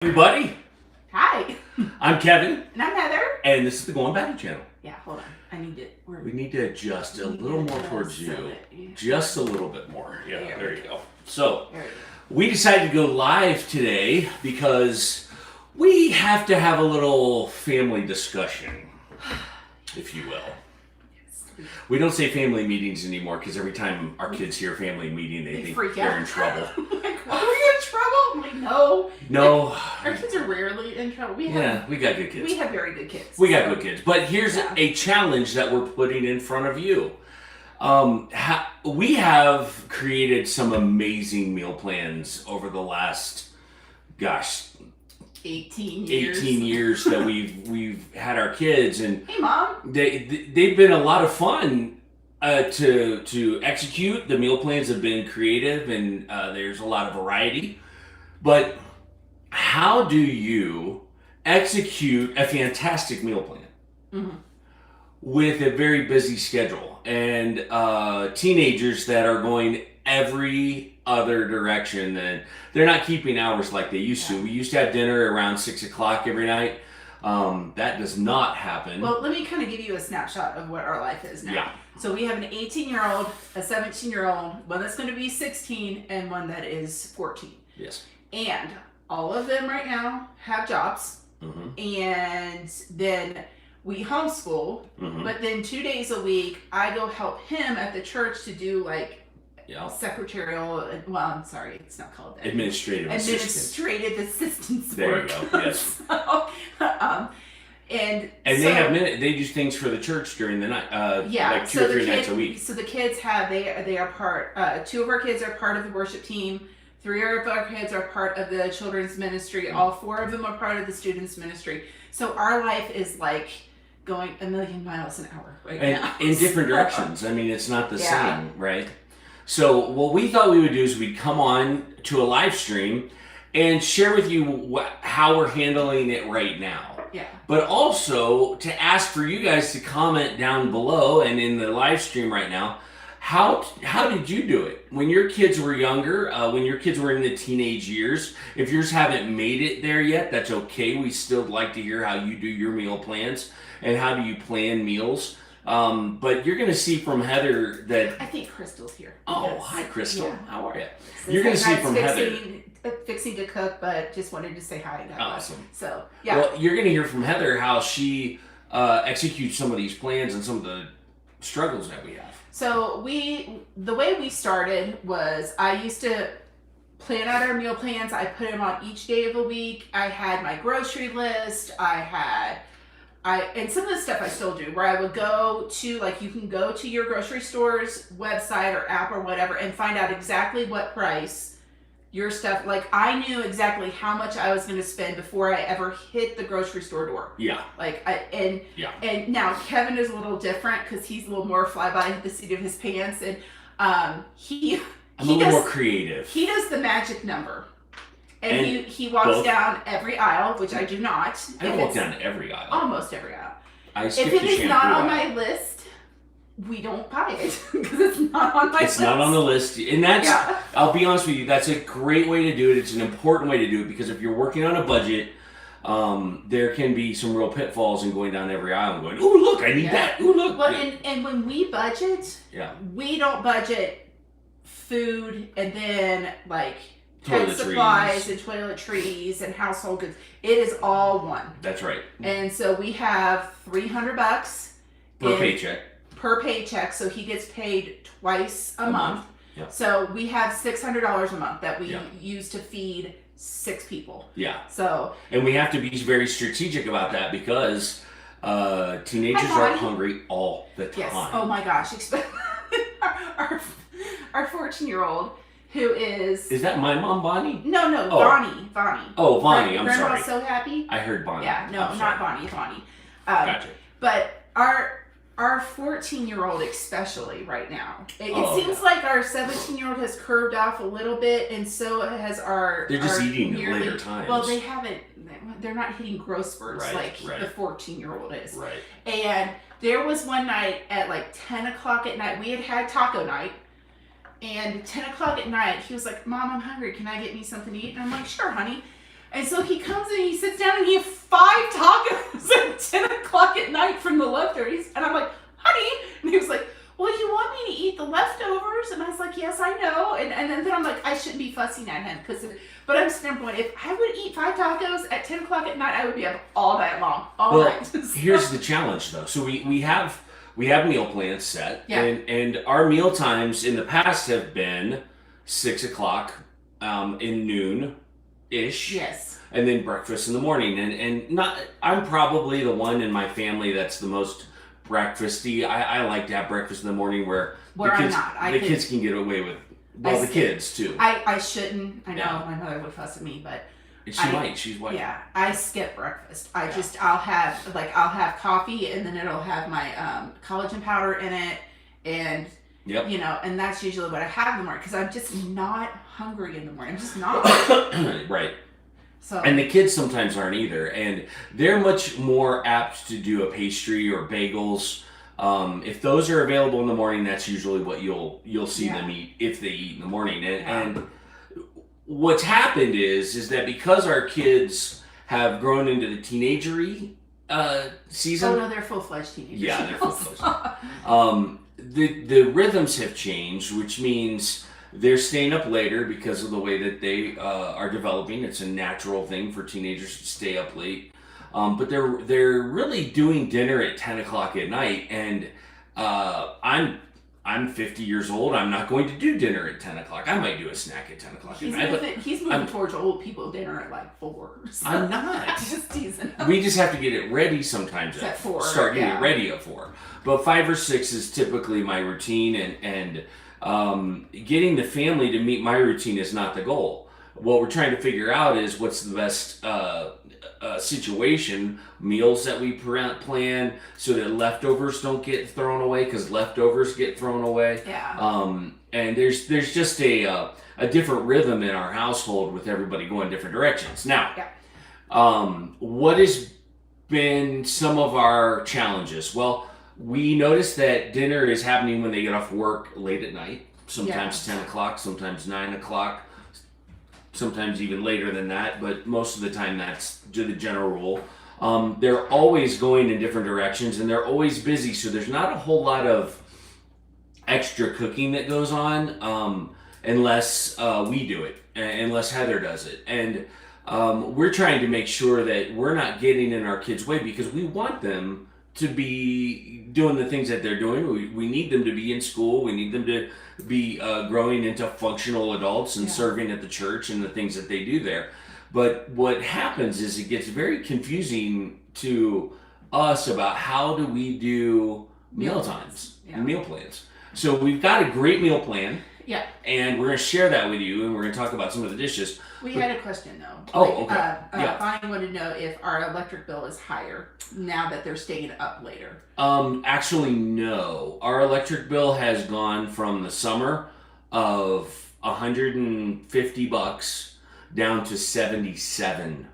Everybody, Hi. I'm Kevin, And I'm Heather. and this is the Goin Batty channel. Yeah, hold on. I need it. We need to adjust a little more towards you. Just a little bit more. Yeah, there you go. So, we decided to go live today because we have to have a little family discussion, if you will. We don't say family meetings anymore because every time our kids hear family meeting, they think freak they're out. in trouble. Like, are we in trouble? I'm like, no. No. Like, our kids are rarely in trouble. We got good kids. We have very good kids. We got good kids. But here's a challenge that we're putting in front of you. We have created some amazing meal plans over the last, 18 years. 18 years that we've had our kids, and hey, Mom. They've been a lot of fun to execute. The meal plans have been creative, and there's a lot of variety. But how do you execute a fantastic meal plan with a very busy schedule and teenagers that are going every other direction, and they're not keeping hours like they used to? We used to have dinner around 6 o'clock every night. That does not happen. Well, let me kind of give you a snapshot of what our life is now. Yeah. So we have an 18-year-old, a 17-year-old, one that's going to be 16, and one that is 14. Yes. And all of them right now have jobs. And then we homeschool. But then 2 days a week, I go help him at the church to do secretarial, well, I'm sorry, it's not called that. Administrative assistance There work. you go, yes. And they do things for the church during the night, like two or three nights a week. So the kids they are part, 2 of our kids are part of the worship team, 3 of our kids are part of the children's ministry, all 4 of them are part of the students ministry. So our life is like going a million miles an hour right now. In different directions. I mean, it's not the same, right? So what we thought we would do is we'd come on to a live stream and share with you how we're handling it right now. Yeah. But also to ask for you guys to comment down below and in the live stream right now, how did you do it when your kids were younger, when your kids were in the teenage years? If yours haven't made it there yet, that's okay. We still like to hear how you do your meal plans and how do you plan meals. But you're going to see from Heather that... I think Crystal's here. Oh, hi, Crystal. Yeah. How are you? So you're going to see from Heather... Fixing to cook, but just wanted to say hi. Awesome. So, yeah. Well, you're going to hear from Heather how she executes some of these plans and some of the struggles that we have. So the way we started was I used to plan out our meal plans. I put them on each day of the week. I had my grocery list. And some of the stuff I still do, where I would go to, like, you can go to your grocery store's website or app or whatever and find out exactly what price your stuff, like, I knew exactly how much I was going to spend before I ever hit the grocery store door. Yeah. And now Kevin is a little different because he's a little more fly by the seat of his pants, and I'm a little more creative. He does the magic number. And he walks down every aisle, which I do not. I don't walk down every aisle. Almost every aisle. I skip if the it is not on aisle. my list, we don't buy it because it's not on my list. It's not on the list. And that's, I'll be honest with you, that's a great way to do it. It's an important way to do it because if you're working on a budget, there can be some real pitfalls in going down every aisle and going, "Ooh, look, I need that. Ooh, look." Well, and when we budget, we don't budget food and then like pet supplies and toiletries and household goods. It is all one. That's right. And so we have $300 per paycheck, so he gets paid twice a month. Yeah. So we have $600 a month that we use to feed 6 people. Yeah. So. And we have to be very strategic about that because teenagers are hungry all the time. Yes. Oh my gosh. Our 14-year-old who is... Is that my mom, Bonnie? No, Bonnie. Oh, Bonnie, I'm sorry. Grandma's so happy. I heard Bonnie. Yeah, no, not Bonnie, Bonnie. Gotcha. But our 14-year-old especially right now. It seems like our 17-year-old has curved off a little bit, and so has our... They're just eating at later times. Well, they're not hitting growth spurts the 14-year-old is. Right. And there was one night at like 10 o'clock at night, we had taco night, and 10 o'clock at night, he was like, "Mom, I'm hungry. Can I get me something to eat?" And I'm like, "Sure, honey." And so he comes and he sits down and he has 5 tacos at 10 o'clock at night from the leftovers. And I'm like, honey. And he was like, well, you want me to eat the leftovers? And I was like, yes, I know. And then I'm like, I shouldn't be fussing at him. But I'm just going, if I would eat 5 tacos at 10 o'clock at night, I would be up all night long. All night. Here's the challenge, though. So we have meal plans set. Yeah. And our meal times in the past have been 6 o'clock in noon-ish. Yes. And then breakfast in the morning. And not, I'm probably the one in my family that's the most breakfasty. I like to have breakfast in the morning where the kids, I'm not. Kids can get away with, the kids too. I shouldn't. I know my mother would fuss at me, but she's white. Yeah, I skip breakfast. I'll have coffee and then it'll have my collagen powder in it, and yep. And that's usually what I have in the morning because I'm just not hungry in the morning. I'm just not. Right. So. And the kids sometimes aren't either, and they're much more apt to do a pastry or bagels. If those are available in the morning, that's usually what you'll see them eat if they eat in the morning. And what's happened is that because our kids have grown into the teenagery season. Oh no, they're full-fledged teenagers. Yeah, they're full-fledged. The rhythms have changed, which means they're staying up later because of the way that they are developing. It's a natural thing for teenagers to stay up late. But they're really doing dinner at 10 o'clock at night, and I'm 50 years old. I'm not going to do dinner at 10 o'clock. I might do a snack at 10 o'clock at night. He's moving towards old people dinner at like 4. So. I'm not. Just teasing. We just have to get it ready sometimes at 4. Start getting it ready at 4. But 5 or 6 is typically my routine, and getting the family to meet my routine is not the goal. What we're trying to figure out is what's the best situation, meals that we plan so that leftovers don't get thrown away, because leftovers get thrown away. Yeah. And there's just a different rhythm in our household with everybody going different directions. Now, what has been some of our challenges? Well, we noticed that dinner is happening when they get off work late at night, sometimes 10 o'clock, sometimes 9 o'clock, sometimes even later than that, but most of the time that's the general rule. They're always going in different directions, and they're always busy, so there's not a whole lot of extra cooking that goes on unless we do it, unless Heather does it. And we're trying to make sure that we're not getting in our kids' way, because we want them to be doing the things that they're doing. We need them to be in school. We need them to be growing into functional adults and serving at the church and the things that they do there. But what happens is it gets very confusing to us about how do we do meal times and meal plans. So we've got a great meal plan. Yeah. And we're going to share that with you, and we're going to talk about some of the dishes. We had a question, though. Oh, okay. Bonnie wanted to know if our electric bill is higher now that they're staying up later. Actually, no. Our electric bill has gone from the summer of $150 down to $77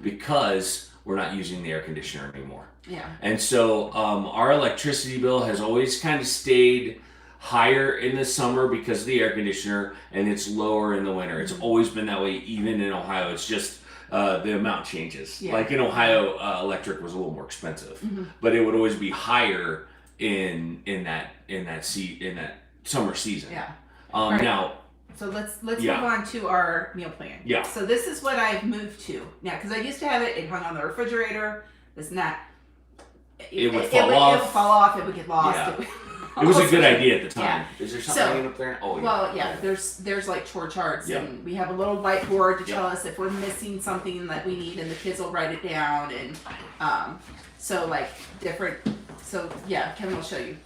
because we're not using the air conditioner anymore. Yeah. And so our electricity bill has always kind of stayed higher in the summer because of the air conditioner, and it's lower in the winter. It's always been that way, even in Ohio. It's just the amount changes. Yeah. Like in Ohio, electric was a little more expensive, but it would always be higher in that summer season. Yeah. Right. Now. So let's move on to our meal plan. Yeah. So this is what I've moved to now, because I used to have it hung on the refrigerator. This and that. It would fall off. It would fall off. It would get lost. Yeah. It was a good idea at the time. Yeah. Is there something up there? Oh, yeah. Well, yeah. There's like chore charts, and we have a little whiteboard to tell us if we're missing something that we need, and the kids will write it down, and so like different. So yeah, Kevin will show you.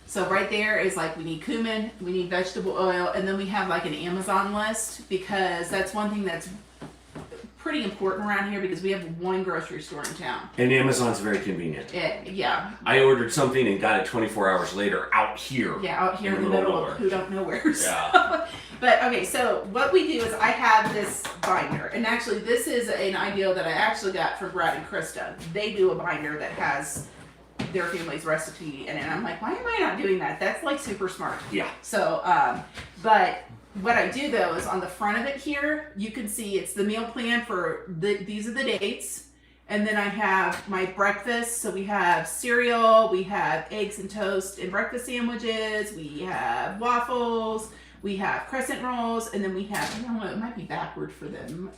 So right there is like we need cumin, we need vegetable oil, and then we have like an Amazon list, because that's one thing that's pretty important around here, because we have one grocery store in town. And Amazon's very convenient. Yeah. I ordered something and got it 24 hours later out here. Yeah, out here in the middle of who don't know where. Yeah. But okay, so what we do is I have this binder, and actually this is an idea that I actually got from Brad and Krista. They do a binder that has their family's recipe in it, and I'm like, why am I not doing that? That's like super smart. Yeah. So, but what I do though is on the front of it here, you can see it's the meal plan for these are the dates. And then I have my breakfast. So we have cereal, we have eggs and toast and breakfast sandwiches, we have waffles, we have crescent rolls, and then we have, I don't know, it might be backward for them.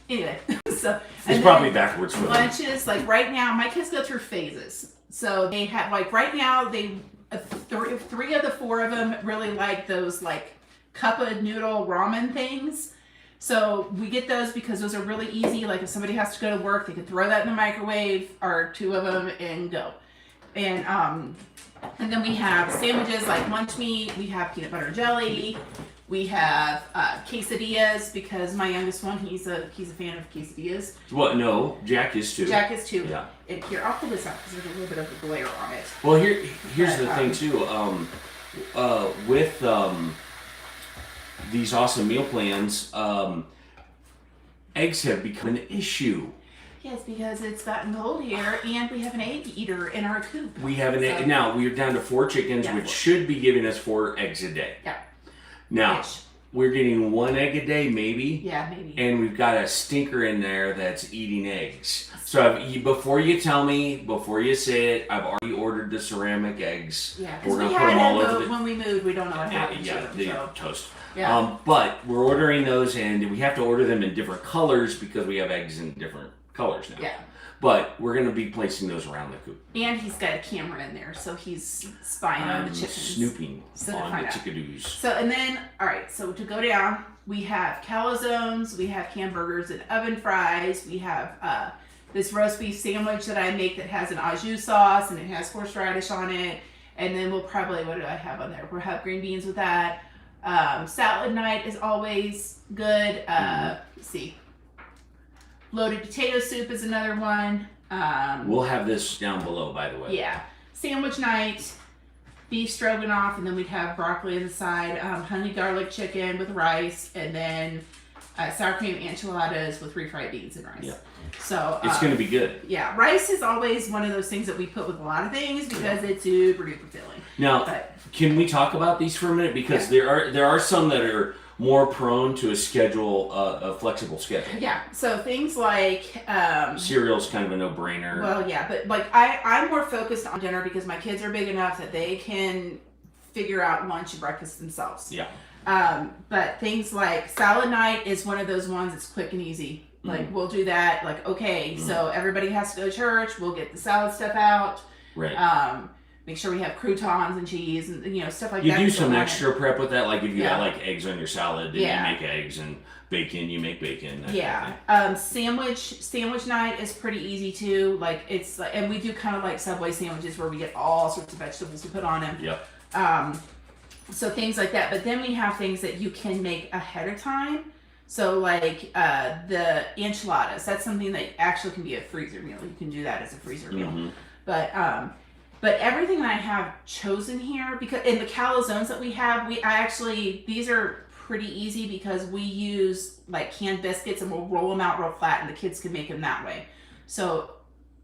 Anyway, so it's probably backwards for them. Lunches, like right now, my kids go through phases. So they have, like right now, they three of the four of them really like those like cup of noodle ramen things. So we get those because those are really easy. Like if somebody has to go to work, they can throw that in the microwave, or two of them, and go. And then we have sandwiches like lunch meat. We have peanut butter and jelly. We have quesadillas because my youngest one, he's a fan of quesadillas. What? No, Jack is too. Jack is too. Yeah. And here, I'll pull this out because there's a little bit of a glare on it. Well, here's the thing too. With these awesome meal plans, eggs have become an issue. Yes, because it's gotten cold here, and we have an egg eater in our coop. We have an egg now. We're down to 4 chickens, which should be giving us 4 eggs a day. Yeah. Now we're getting 1 egg a day, maybe. Yeah, maybe. And we've got a stinker in there that's eating eggs. So before you tell me, before you say it, I've already ordered the ceramic eggs. Yeah, because we had them when we moved. We don't know what happened. Yeah, they're toast. Yeah. But we're ordering those, and we have to order them in different colors because we have eggs in different colors now. Yeah. But we're going to be placing those around the coop. And he's got a camera in there, so he's spying on the chickens. Snooping on the chickadoos. So, and then, all right, so to go down, we have calzones, we have hamburgers and oven fries, we have this roast beef sandwich that I make that has an au jus sauce, and it has horseradish on it. And then we'll probably, what do I have on there? We'll have green beans with that. Salad night is always good. Let's see. Loaded potato soup is another one. We'll have this down below, by the way. Yeah. Sandwich night, beef stroganoff, and then we'd have broccoli on the side, honey garlic chicken with rice, and then sour cream enchiladas with refried beans and rice. Yeah. So it's going to be good. Yeah. Rice is always one of those things that we put with a lot of things because it's super duper filling. Now, can we talk about these for a minute? Because there are some that are more prone to a flexible schedule. Yeah. So things like cereal's kind of a no-brainer. Well, yeah, but like I'm more focused on dinner because my kids are big enough that they can figure out lunch and breakfast themselves. Yeah. But things like salad night is one of those ones that's quick and easy. Like we'll do that. Like so everybody has to go to church. We'll get the salad stuff out. Right. Make sure we have croutons and cheese and stuff like that. You do some extra prep with that, like if you got like eggs on your salad, then you make eggs, and bacon, you make bacon. Sandwich night is pretty easy too. Like it's and we do kind of like Subway sandwiches where we get all sorts of vegetables to put on them. Yep. So things like that. But then we have things that you can make ahead of time. So like the enchiladas, that's something that actually can be a freezer meal. You can do that as a freezer meal. But everything that I have chosen here, because in the calzones that we have, these are pretty easy because we use like canned biscuits and we'll roll them out real flat and the kids can make them that way. So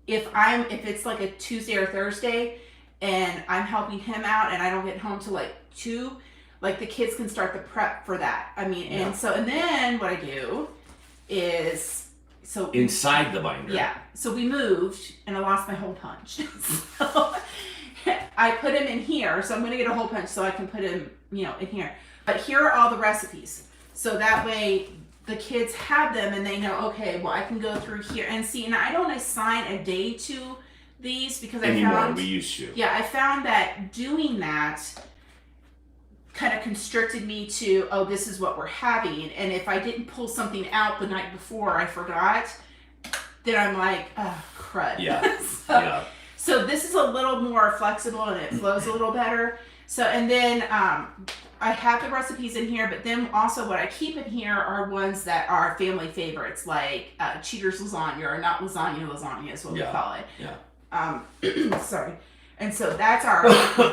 if it's like a Tuesday or Thursday and I'm helping him out and I don't get home till like 2, like the kids can start the prep for that. I mean, and then what I do is inside the binder. Yeah. So we moved and I lost my hole punch. So I put him in here. So I'm going to get a hole punch so I can put him, in here. But here are all the recipes. So that way the kids have them and they know, okay, well I can go through here and see. And I don't assign a day to these because we used to. Yeah, I found that doing that kind of constricted me to, this is what we're having. And if I didn't pull something out the night before I forgot, then I'm like, oh, crud. Yeah. So this is a little more flexible and it flows a little better. So, and then I have the recipes in here, but then also what I keep in here are ones that are family favorites, like Cheater's lasagna, or not lasagna is what we call it. Yeah. Sorry. And so that's our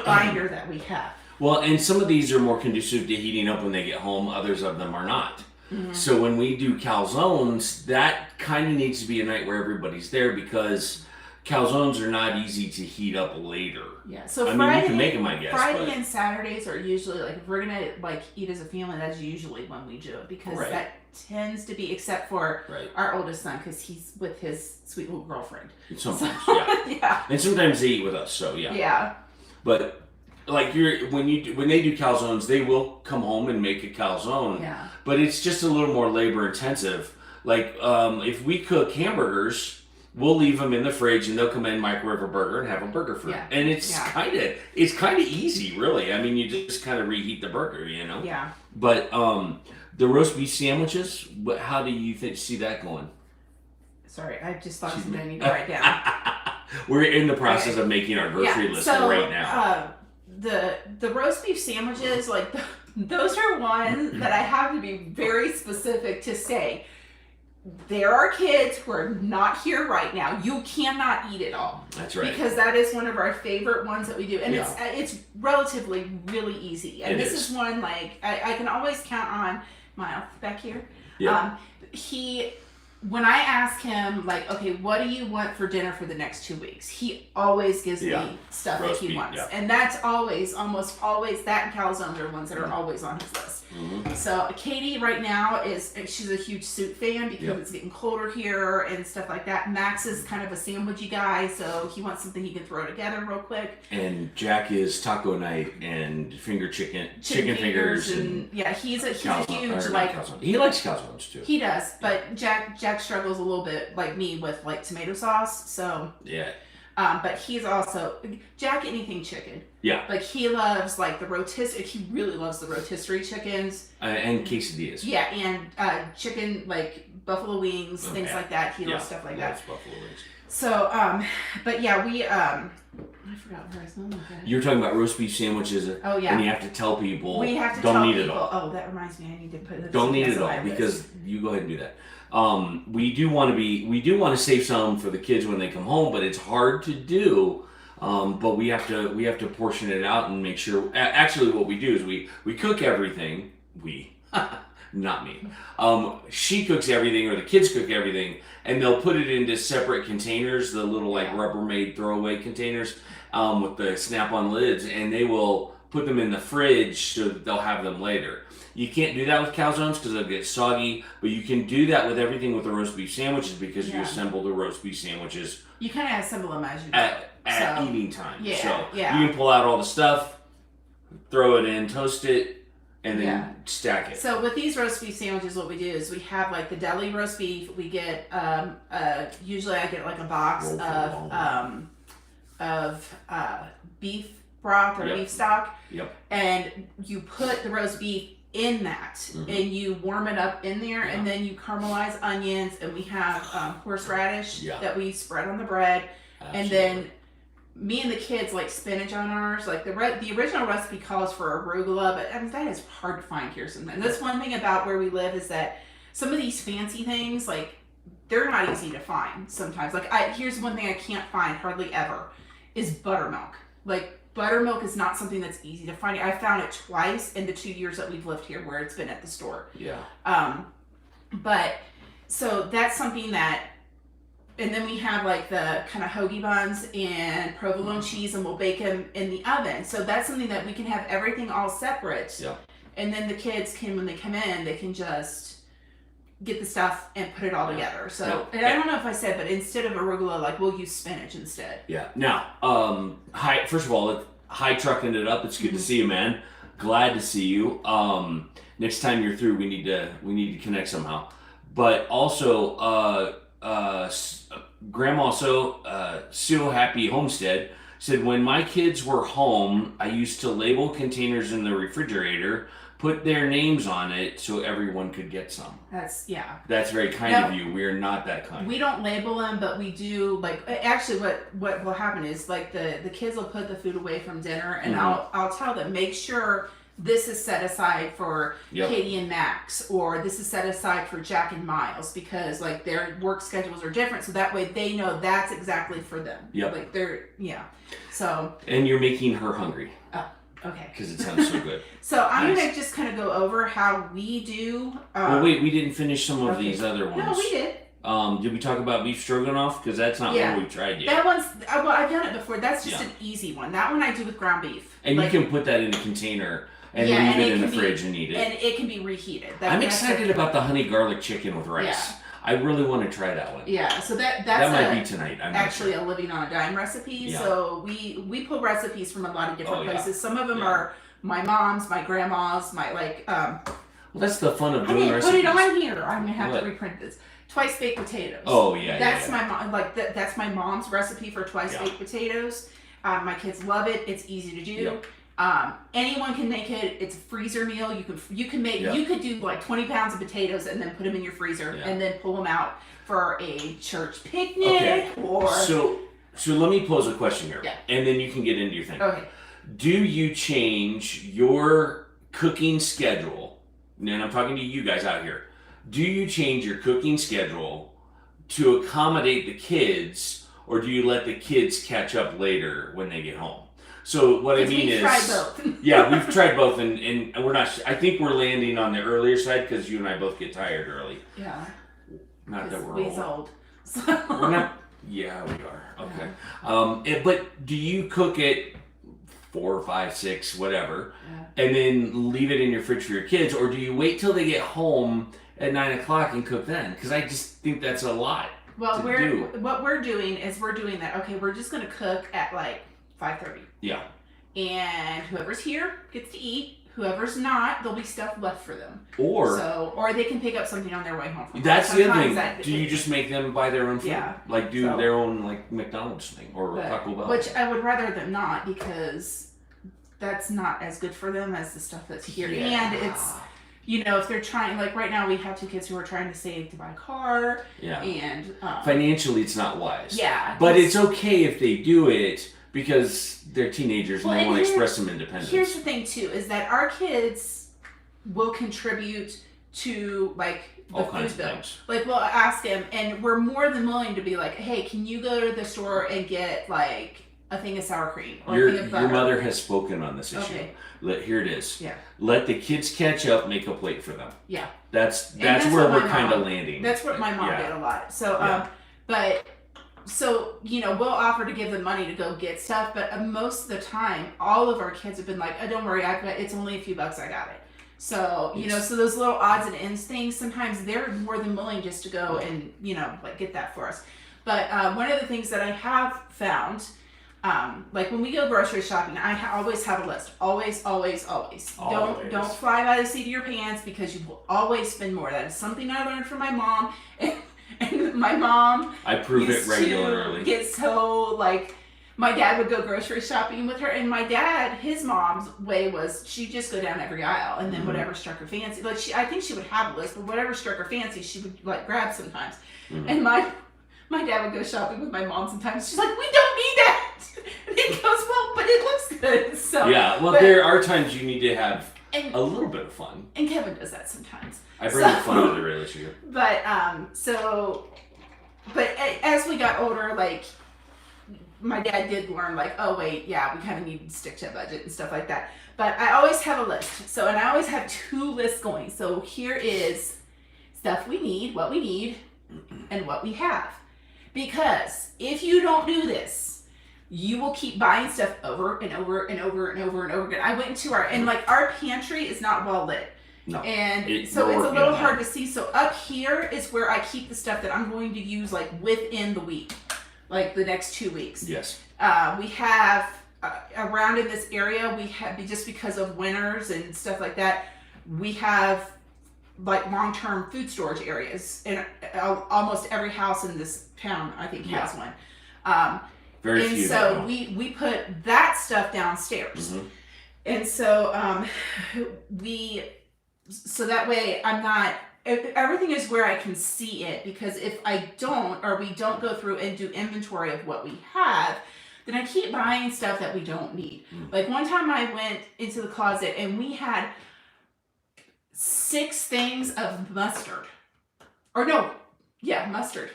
binder that we have. Well, and some of these are more conducive to heating up when they get home. Others of them are not. Mm-hmm. So when we do calzones, that kind of needs to be a night where everybody's there because calzones are not easy to heat up later. Yeah. So I mean, you can make them, I guess. Friday and Saturdays are usually like if we're gonna like eat as a family. That's usually when we do it because that tends to be, except for our oldest son because he's with his sweet little girlfriend. Sometimes, yeah. And sometimes they eat with us, so yeah. Yeah. But like when they do calzones, they will come home and make a calzone. Yeah. But it's just a little more labor intensive. Like if we cook hamburgers, we'll leave them in the fridge and they'll come in, microwave a burger and have a burger for it. And it's kind of easy, really. I mean, you just kind of reheat the burger, you know. Yeah. But the roast beef sandwiches, how do you see that going? Sorry, I just thought something I need to write down. We're in the process of making our grocery list right now. The roast beef sandwiches, like those are ones that I have to be very specific to say. There are kids who are not here right now. You cannot eat it all. That's right. Because that is one of our favorite ones that we do. And it's relatively really easy. And this is one like I can always count on Miles back here. Yeah. When I ask him, like, okay, what do you want for dinner for the next 2 weeks? He always gives me stuff roast that he beef, wants. And that's almost always, that and calzones are ones that are always on his list. Mm-hmm. So Katie right now she's a huge soup fan because it's getting colder here and stuff like that. Max is kind of a sandwichy guy, so he wants something he can throw together real quick. And Jack is taco night and chicken fingers and he's a huge he likes calzones too. He does, but Jack struggles a little bit like me with like tomato sauce, so but he's also Jack anything chicken. Yeah. Like he loves like the rotisserie. He really loves the rotisserie chickens. And quesadillas. Yeah, and chicken like buffalo wings, things like that. He loves stuff like that. Buffalo wings. So, but yeah, we I forgot where I was going with that. You're talking about roast beef sandwiches. Oh yeah. And you have to tell people. We have to don't tell need people. It all. Oh, that reminds me. I need to put it. Don't need it all because you go ahead and do that. We do want to save some for the kids when they come home, but it's hard to do. But we have to portion it out and make sure. Actually, what we do is we cook everything. Not me. She cooks everything, or the kids cook everything, and they'll put it into separate containers, the little like Rubbermaid throwaway containers, with the snap-on lids, and they will put them in the fridge so that they'll have them later. You can't do that with calzones because they'll get soggy, but you can do that with everything with the roast beef sandwiches because you assemble the roast beef sandwiches. You kind of assemble them as you go. At eating time. Yeah, so you can pull out all the stuff, throw it in, toast it, and then stack it. So with these roast beef sandwiches, what we do is we have like the deli roast beef. We get usually I get like a box of beef broth or beef stock. Yep. And you put the roast beef in that and you warm it up in there and then you caramelize onions and we have horseradish that we spread on the bread. Absolutely. And then me and the kids like spinach on ours. Like the original recipe calls for arugula, but I mean that is hard to find here sometimes. That's one thing about where we live is that some of these fancy things, like they're not easy to find sometimes. Like here's one thing I can't find hardly ever is buttermilk. Like buttermilk is not something that's easy to find. I found it twice in the 2 years that we've lived here where it's been at the store. Yeah. But so that's something that. And then we have like the kind of hoagie buns and provolone cheese and we'll bake them in the oven. So that's something that we can have everything all separate. Yeah. And then the kids when they come in, they can just get the stuff and put it all together. So, and I don't know if I said, but instead of arugula, like we'll use spinach instead. Yeah. Now, first of all, hi trucking it up. It's good to see you, man. Glad to see you. Next time you're through, we need to connect somehow. But also, Grandma So Happy Homestead said, when my kids were home, I used to label containers in the refrigerator, put their names on it so everyone could get some. That's very kind of you. We're not that kind. We don't label them, but we do like actually what will happen is like the kids will put the food away from dinner and I'll tell them, make sure this is set aside for Katie and Max, or this is set aside for Jack and Miles, because like their work schedules are different, so that way they know that's exactly for them. Yep. Like they're So. And you're making her hungry. Oh, okay. Because it sounds so good. So I'm gonna just kind of go over how we do. Well, wait, we didn't finish some of these other ones. No, we did. Did we talk about beef stroganoff? Because that's not Yeah. one we've tried yet. That one's, well, I've done it before. That's just Yeah. an easy one. That one I do with ground beef. And Like, you can put that in a container and Yeah, leave and it it in the can be- fridge and eat it. and it can be reheated. I'm That's excited the- about the honey garlic chicken with rice. Yeah. I really want to try that one. Yeah, so that's That might be tonight. I'm not actually sure. a living on a dime recipe. Yeah. So we pull recipes from a lot of different Oh, yeah. places. Some of them Yeah. are my mom's, my grandma's, my Well, that's the fun of I doing didn't recipes. put it on here. I'm gonna have What? to reprint this. Twice baked potatoes. Oh yeah, That's yeah. my mom. Like that's my mom's recipe for twice Yeah. baked potatoes. My kids love it. It's easy to do. Yep. Anyone can make it. It's a freezer meal. You can make Yeah. you could do like 20 pounds of potatoes and then put them in your freezer Yeah. and then pull them out for a church picnic Okay. or. So let me pose a question here, Yeah. and then you can get into your thing. Okay. Do you change your cooking schedule? And I'm talking to you guys out here. Do you change your cooking schedule to accommodate the kids, or do you let the kids catch up later when they get home? So what I mean is, tried both. yeah, we've tried both, and we're not. I think we're landing on the earlier side because you and I both get tired early. Yeah. Not that we're We's old. old. So. We're not. Yeah, we are. Okay. But do you cook it 4, 5, 6, whatever, Yeah. and then leave it in your fridge for your kids, or do you wait till they get home at 9 o'clock and cook then? Because I just think that's a lot. Well, to do. what we're doing is we're doing that. Okay, we're just gonna cook at like 5:30, Yeah. and whoever's here gets to eat. Whoever's not, there'll be stuff left for them. Or Or they can pick up something on their way home. From that's work. the other thing. Sometimes Do you just make them buy their own food? Yeah. Like do So- their own like McDonald's thing or Taco Bell? Which I would rather them not, because that's not as good for them as the stuff that's here. Yeah. And it's, if they're trying, like right now we have 2 kids who are trying to save to buy a car, Yeah. and Financially, it's not wise. yeah. But it's okay if they do it because they're teenagers and Well, they and want to here- express some independence. Here's the thing too, is that our kids will contribute to like the All food kinds of bill. things. Like we'll ask him, and we're more than willing to be like, hey, can you go to the store and get like a thing of sour cream or Your a thing of butter? your mother has spoken on this issue. Okay. Here it is. Yeah. Let the kids catch up, make a plate for them. Yeah. That's that's where what we're my kind of mom- landing. That's what my mom Yeah. did a lot. So, Yeah. we'll offer to give them money to go get stuff, but most of the time, all of our kids have been like, oh, don't worry, it's only a few bucks, I got it. So, so those little odds and ends things, sometimes they're more than willing just to go and, like get that for us. But one of the things that I have found, like when we go grocery shopping, I always have a list. Always. Always. Don't fly by the seat of your pants, because you will always spend more. That is something I learned from my mom. And my mom I prove it used to regularly. get so like, my dad would go grocery shopping with her, and my dad, his mom's way was she'd just go down every aisle, and then Mhm. whatever struck her fancy. Like I think she would have a list, but whatever struck her fancy, she would like grab sometimes. Mhm. And my dad would go shopping with my mom sometimes. She's like, we don't need that. And he goes, well, but it looks good. So Yeah, well, but- there are times you need to have and a little bit of fun. and Kevin does that sometimes. I bring So- the fun to the relationship. But as we got older, like my dad did learn, like, oh wait, yeah, we kind of need to stick to a budget and stuff like that. But I always have a list. So, and I always have 2 lists going. So here is stuff we need, what we need, and what we have. Because if you don't do this, you will keep buying stuff over and over and over and over and over again. I went into our pantry is not well lit. No. And It- so we're it's a working little on hard that. to see. So up here is where I keep the stuff that I'm going to use like within the week, like the next 2 weeks. Yes. We have around in this area, we have, just because of winters and stuff like that, we have like long-term food storage areas, and almost every house in this town, I think, has one. Very And few. so that we put that stuff downstairs. Mhm. And so so that way I'm not, everything is where I can see it, because if I don't, or we don't go through and do inventory of what we have, then I keep buying stuff that we don't need. Like one time I went into the closet and we had 6 things of mustard. Or no, yeah, mustard,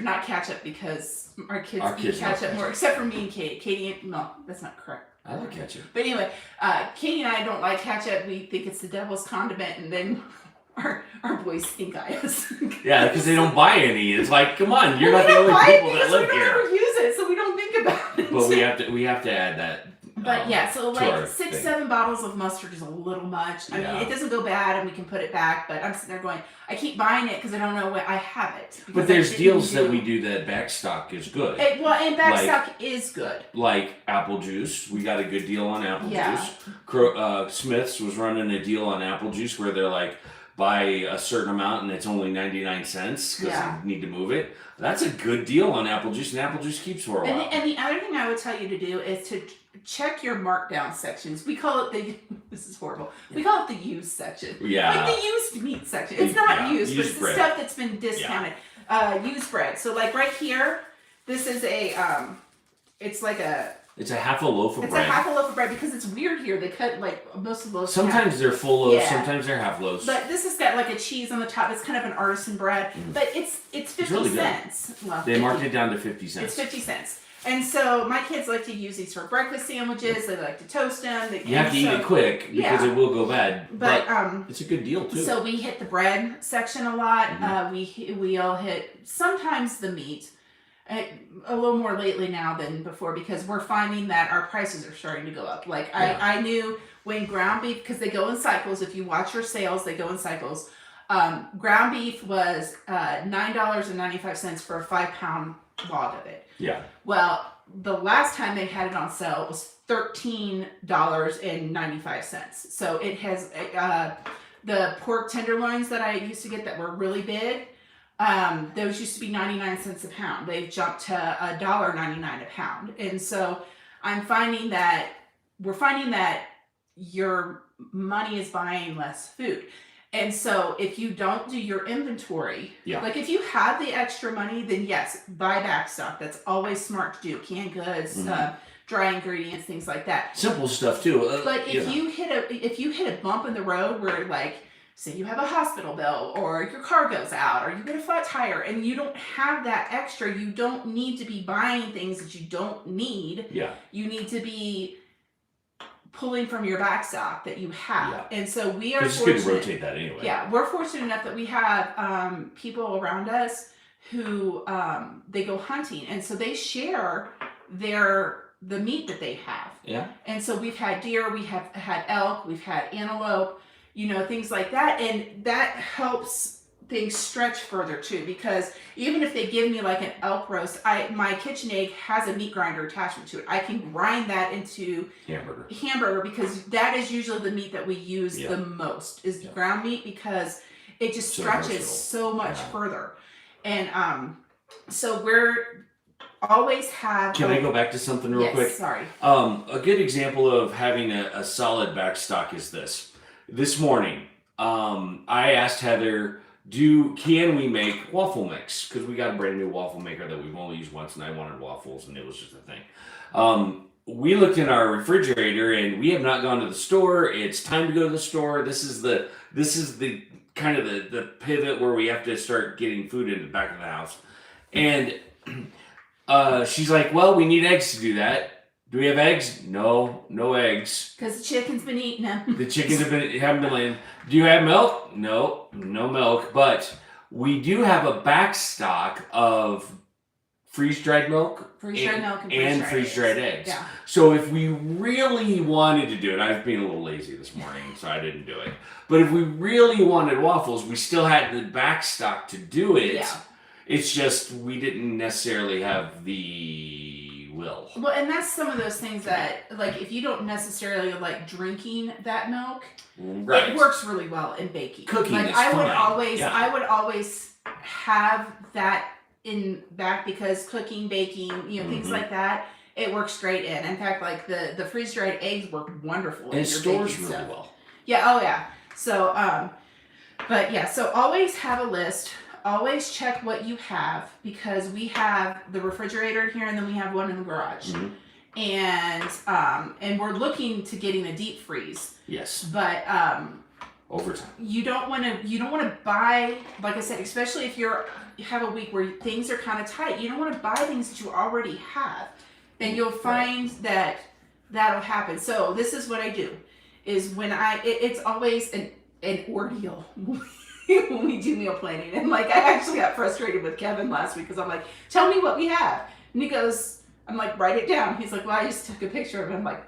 not ketchup, because our kids Our eat kids love ketchup more, except for me and Katie. Katie, no, that's not correct. I like ketchup. But anyway, Katie and I don't like ketchup. We think it's the devil's condiment, and then our boys stink eyes. Yeah, because they don't buy any. It's like, come on, you're not the only people that live we don't ever here. use it, so we don't think about it. But we have to add that. But yeah, so to our like 6, thing. 7 bottles of mustard is a little much. I mean, it doesn't go bad, and we can put it back. But I'm sitting there going, I keep buying it because I don't know what I have it. But there's deals that we do that back stock is good. And back stock is good. Like apple juice, we got a good deal on apple juice. Smith's was running a deal on apple juice where they're like, buy a certain amount and it's only 99 cents because you need to move it. That's a good deal on apple juice, and apple juice keeps for a while. And the other thing I would tell you to do is to check your markdown sections. We call it this is horrible. We call it the used section. Yeah. Like the used meat section. It's not used, but it's the stuff that's been discounted. Used bread. So like right here, this is it's a half a loaf of bread. It's a half a loaf of bread because it's weird here. They cut like most of the loaves. Sometimes they're full loaves, sometimes they're half loaves. But this has got like a cheese on the top. It's kind of an artisan bread, but it's 50 really cents. Well, they marked it down to 50 cents. It's 50 cents. And so my kids like to use these for breakfast sandwiches. They like to toast them. You have to eat it quick because it will go bad. But it's a good deal too. So we hit the bread section a lot. We all hit sometimes the meat. A little more lately now than before because we're finding that our prices are starting to go up. Like I knew when ground beef, because they go in cycles. If you watch your sales, they go in cycles. Ground beef was $9.95 for a 5-pound log of it. Yeah. Well, the last time they had it on sale, it was $13.95. So it has the pork tenderloins that I used to get that were really big. Those used to be 99 cents a pound. They've jumped to $1.99 a pound. And so we're finding that your money is buying less food. And so if you don't do your inventory, like if you have the extra money, then yes, buy back stock. That's always smart to do. Canned goods, dry ingredients, things like that. Simple stuff too. But if you hit a bump in the road where like, say you have a hospital bill or your car goes out or you get a flat tire and you don't have that extra, you don't need to be buying things that you don't need. Yeah. You need to be pulling from your back stock that you have. Yeah. And so we are fortunate. It's good to rotate that anyway. Yeah, we're fortunate enough that we have people around us who they go hunting, and so they share the meat that they have. Yeah. And so we've had deer, we have had elk, we've had antelope, things like that, and that helps things stretch further too, because even if they give me like an elk roast, my KitchenAid has a meat grinder attachment to it. I can grind that into hamburger because that is usually the meat that we use the most is ground meat, because it just stretches so much further. And so we're always have. Can I go back to something real quick? Sorry. A good example of having a solid backstock is this. This morning, I asked Heather, can we make waffle mix? Because we got a brand new waffle maker that we've only used once, and I wanted waffles, and it was just a thing. We looked in our refrigerator, and we have not gone to the store. It's time to go to the store. This is the kind of the pivot where we have to start getting food in the back of the house. And she's like, well, we need eggs to do that. Do we have eggs? No eggs. Because the chicken's been eating them. The chickens haven't been laying. Do you have milk? No milk. But we do have a back stock of freeze-dried milk. And freeze-dried eggs. Yeah. So if we really wanted to do it, I've been a little lazy this morning, so I didn't do it. But if we really wanted waffles, we still had the back stock to do it. Yeah. It's just we didn't necessarily have the will. Well, and that's some of those things that, like, if you don't necessarily like drinking that milk, it works really well in baking. Cooking like is I would fine. I would always have that in back, because cooking, baking, things like that, it works great in. In fact, like the freeze dried eggs work wonderful. And it stores really well. Yeah. Oh yeah. So, but yeah. So always have a list. Always check what you have, because we have the refrigerator here, and then we have one in the garage, and we're looking to getting a deep freeze. Yes. But over time, you don't want to buy, like I said, especially if you have a week where things are kind of tight. You don't want to buy things that you already have, and you'll find that that'll happen. So this is what I do: is when it's always an ordeal. when we do meal planning. And like, I actually got frustrated with Kevin last week because I'm like, tell me what we have. And he goes, I'm like, write it down. He's like, well, I just took a picture of it. I'm like,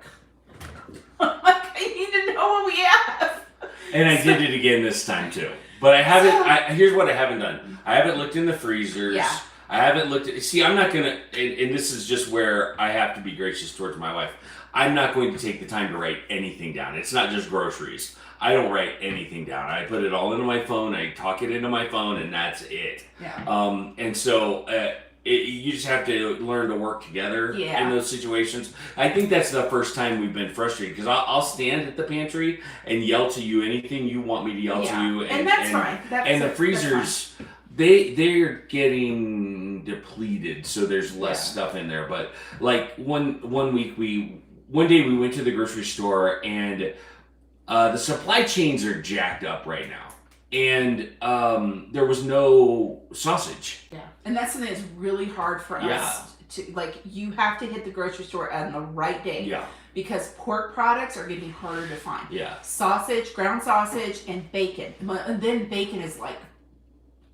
I need to know what we have. And I did it again this time too. But I haven't, here's what I haven't done. I haven't looked in the freezers. Yeah. I haven't looked at, see, I'm not going to, and this is just where I have to be gracious towards my wife. I'm not going to take the time to write anything down. It's not just groceries. I don't write anything down. I put it all into my phone. I talk it into my phone, and that's it. Yeah. And so you just have to learn to work together in those situations. I think that's the first time we've been frustrated because I'll stand at the pantry and yell to you anything you want me to yell to you. And that's fine. And the freezers, they're getting depleted, so there's less stuff in there. But like one day we went to the grocery store and the supply chains are jacked up right now. And there was no sausage. Yeah. And that's something that's really hard for us to, like, you have to hit the grocery store on the right day. Yeah. Because pork products are getting harder to find. Yeah. Sausage, ground sausage, and bacon. And then bacon is like,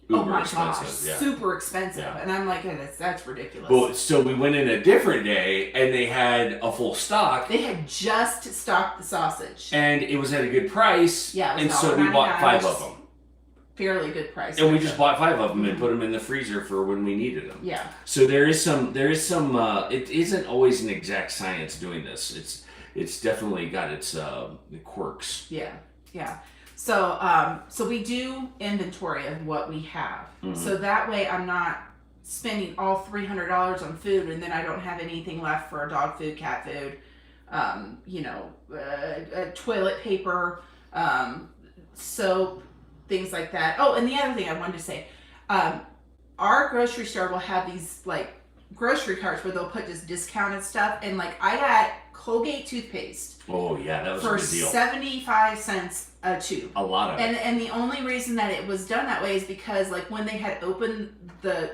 oh my gosh, super expensive. Yeah. And I'm like, that's ridiculous. Well, so we went in a different day and they had a full stock. They had just stocked the sausage. And it was at a good price. Yeah. And so we bought 5 of them. Fairly good price. And we just bought 5 of them and put them in the freezer for when we needed them. Yeah. So there is some, it isn't always an exact science doing this. It's definitely got its quirks. Yeah. Yeah. So we do inventory of what we have. Mm-hmm. So that way I'm not spending all $300 on food and then I don't have anything left for dog food, cat food, toilet paper, soap, things like that. Oh, and the other thing I wanted to say, our grocery store will have these like grocery carts where they'll put just discounted stuff. And like I got Colgate toothpaste. Oh yeah, that was for a good deal. 75 cents a tube. A lot of it. And the only reason that it was done that way is because like when they had opened the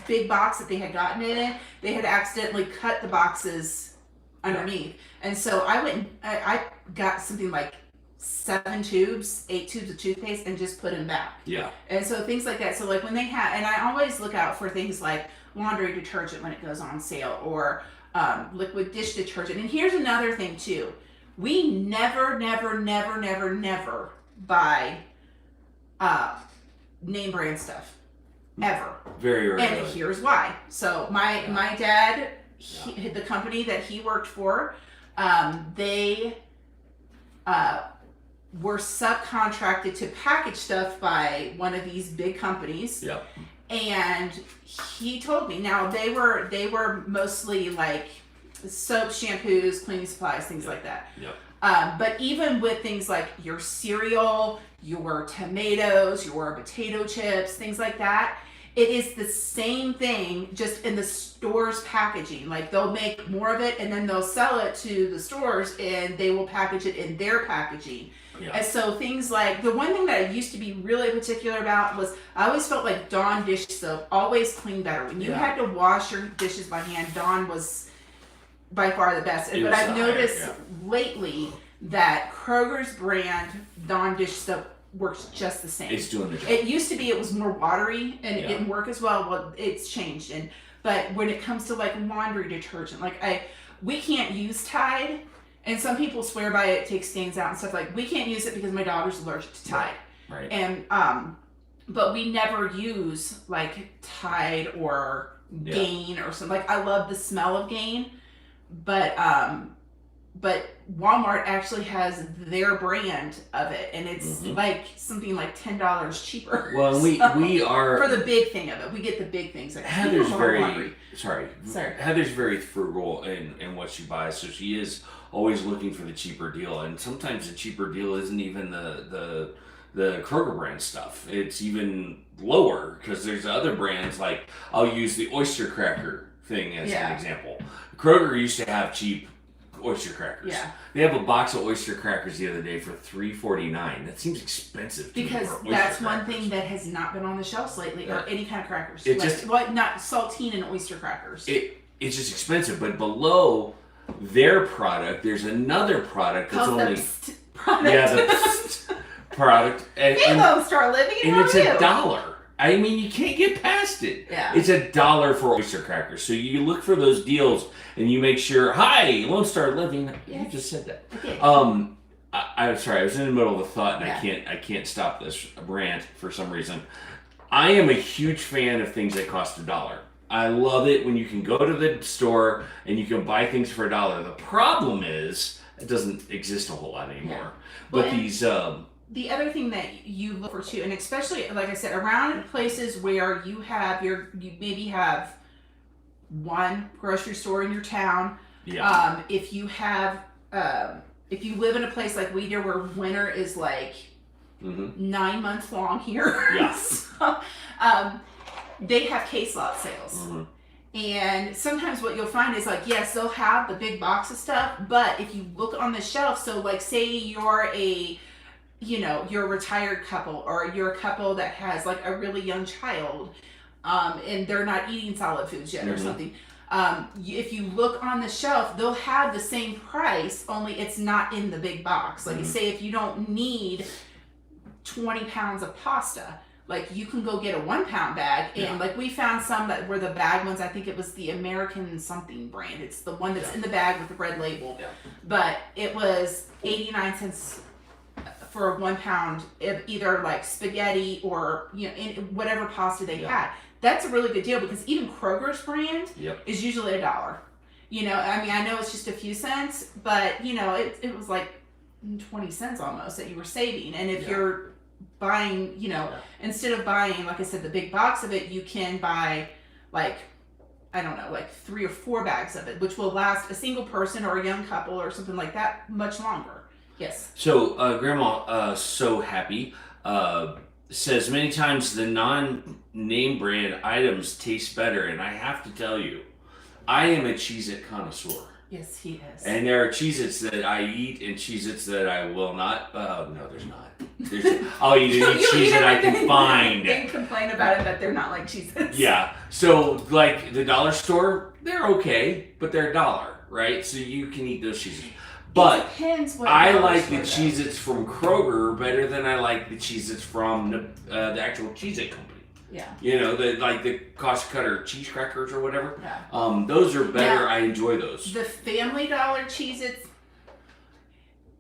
big box that they had gotten it in, they had accidentally cut the boxes underneath. And so I went, I got something like 8 tubes of toothpaste and just put them back. Yeah. And so things like that. So like when they have, and I always look out for things like laundry detergent when it goes on sale or liquid dish detergent. And here's another thing too. We never buy name brand stuff. Ever. Very rarely. And here's why. So my dad, the company that he worked for, they were subcontracted to package stuff by one of these big companies. Yep. And he told me, now they were mostly like soap, shampoos, cleaning supplies, things like that. Yep. But even with things like your cereal, your tomatoes, your potato chips, things like that, it is the same thing, just in the store's packaging. Like they'll make more of it and then they'll sell it to the stores and they will package it in their packaging. Yeah. And so things like, the one thing that I used to be really particular about was I always felt like Dawn dish soap always cleaned better. When you had to wash your dishes by hand, Dawn was by far the best. But I've noticed lately that Kroger's brand Dawn dish soap works just the same. It's doing the job. It used to be it was more watery and it didn't work as well. Well, it's changed. But when it comes to like laundry detergent, like we can't use Tide. And some people swear by it, takes stains out and stuff. Like, we can't use it because my daughter's allergic to Tide. Right. And, but we never use, like, Tide or Gain or something. Like, I love the smell of Gain. But Walmart actually has their brand of it. And it's, like, something like $10 cheaper. Well, and we are... For the big thing of it. We get the big things. Like, Heather's very... Sorry. Heather's very frugal in what she buys, so she is always looking for the cheaper deal, and sometimes the cheaper deal isn't even the Kroger brand stuff. It's even lower because there's other brands, like I'll use the oyster cracker thing as an example. Kroger used to have cheap oyster crackers. Yeah. They have a box of oyster crackers the other day for $3.49. That seems expensive to me. Because that's one thing that has not been on the shelves lately, or any kind of crackers. Not saltine and oyster crackers. It's just expensive, but below their product, there's another product that's only... product. Yeah, the product, and Lone Star Living, and it's $1. $1. I mean, you can't get past it. Yeah. It's $1 for oyster crackers. So you look for those deals, and you make sure. Hi, Lone Star Living. Yes. You just said that. I did. I'm sorry. I was in the middle of a thought, and I can't stop this rant for some reason. I am a huge fan of things that cost $1. I love it when you can go to the store and you can buy things for $1. The problem is it doesn't exist a whole lot anymore. Yeah. But Well, these. The other thing that you look for too, and especially like I said, around places where you maybe have one grocery store in your town. Yeah. If you have, if you live in a place like we do, where winter is like 9 months long here. Yeah. So, they have case lot sales. Mm-hmm. And sometimes what you'll find is like, yes, they'll have the big box of stuff, but if you look on the shelf, so like say you're you're a retired couple, or you're a couple that has like a really young child, and they're not eating solid foods yet or something. If you look on the shelf, they'll have the same price, only it's not in the big box. Like say if you don't need 20 pounds of pasta, like you can go get a 1 pound bag, and like we found some that were the bag ones. I think it was the American something brand. It's the one that's in the bag with the red label. Yeah. But it was 89 cents for 1 pound of either like spaghetti or whatever pasta they had. That's a really good deal, because even Kroger's brand is usually $1. I mean, I know it's just a few cents, but it was like 20 cents almost that you were saving. And if you're buying, instead of buying, like I said, the big box of it, you can buy like, I don't know, like 3 or 4 bags of it, which will last a single person or a young couple or something like that much longer. Yes. So Grandma So Happy says many times the non-name brand items taste better, and I have to tell you, I am a Cheez-It connoisseur. Yes, he is. And there are Cheez-Its that I eat and Cheez-Its that I will not. No, there's not. I'll eat any Cheez-It I can find. They complain about it, but they're not like Cheez-Its. Yeah. So, like the dollar store, they're okay, but they're $1, right? So you can eat those Cheez-Its. But I like the Cheez-Its from Kroger better than I like the Cheez-Its from the actual Cheez-It company. Yeah. The cost cutter cheese crackers or whatever. Yeah. Those are better. Now, I enjoy those. The Family Dollar Cheez-Its,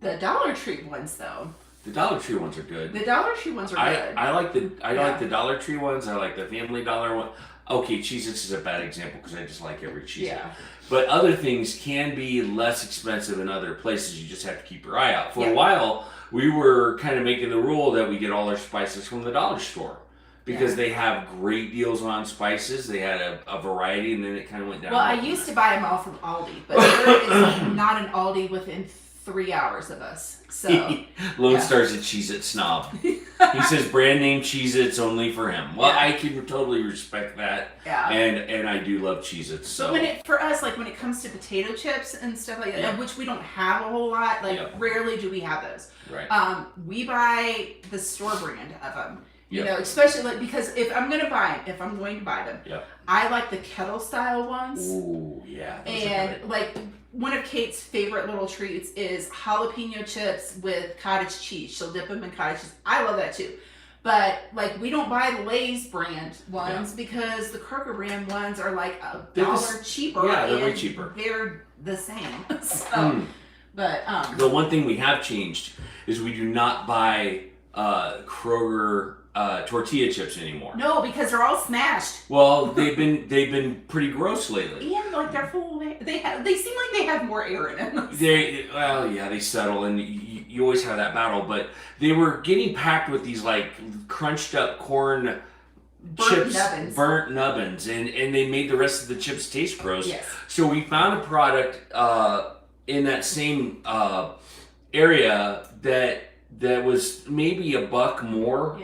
the Dollar Tree ones though. The Dollar Tree ones are good. The Dollar Tree ones are good. I like the Dollar Tree ones. I like the Family Dollar one. Okay, Cheez-Its is a bad example because I just like every Cheez-It. Yeah. But other things can be less expensive in other places. You just have to keep your eye out. For a while, we were kind of making the rule that we get all our spices from the dollar store, because they have great deals on spices. They had a variety, and then it kind of went down. Well, I used to buy them all from Aldi, but there is not an Aldi within 3 hours of us. So Lone Star's a Cheez-It snob. He says brand name Cheez-Its only for him. Well, I can totally respect that. Yeah. And I do love Cheez-Its. So but for us, like when it comes to potato chips and stuff like that, which we don't have a whole lot, like rarely do we have those. Right. We buy the store brand of them. Especially like because if I'm going to buy them, I like the kettle style ones. Ooh, yeah. And like one of Kate's favorite little treats is jalapeno chips with cottage cheese. She'll dip them in cottage cheese. I love that too. But like we don't buy the Lay's brand ones because the Kroger brand ones are like $1 cheaper. Yeah, they're way cheaper. They're the same. So, but the one thing we have changed is we do not buy Kroger tortilla chips anymore. No, because they're all smashed. Well, they've been pretty gross lately. And like they're full. They seem like they have more air in them. They settle, and you always have that battle. But they were getting packed with these like crunched up corn chips, burnt nubbins, and they made the rest of the chips taste gross. Yes. So we found a product in that same area that was maybe $1 more,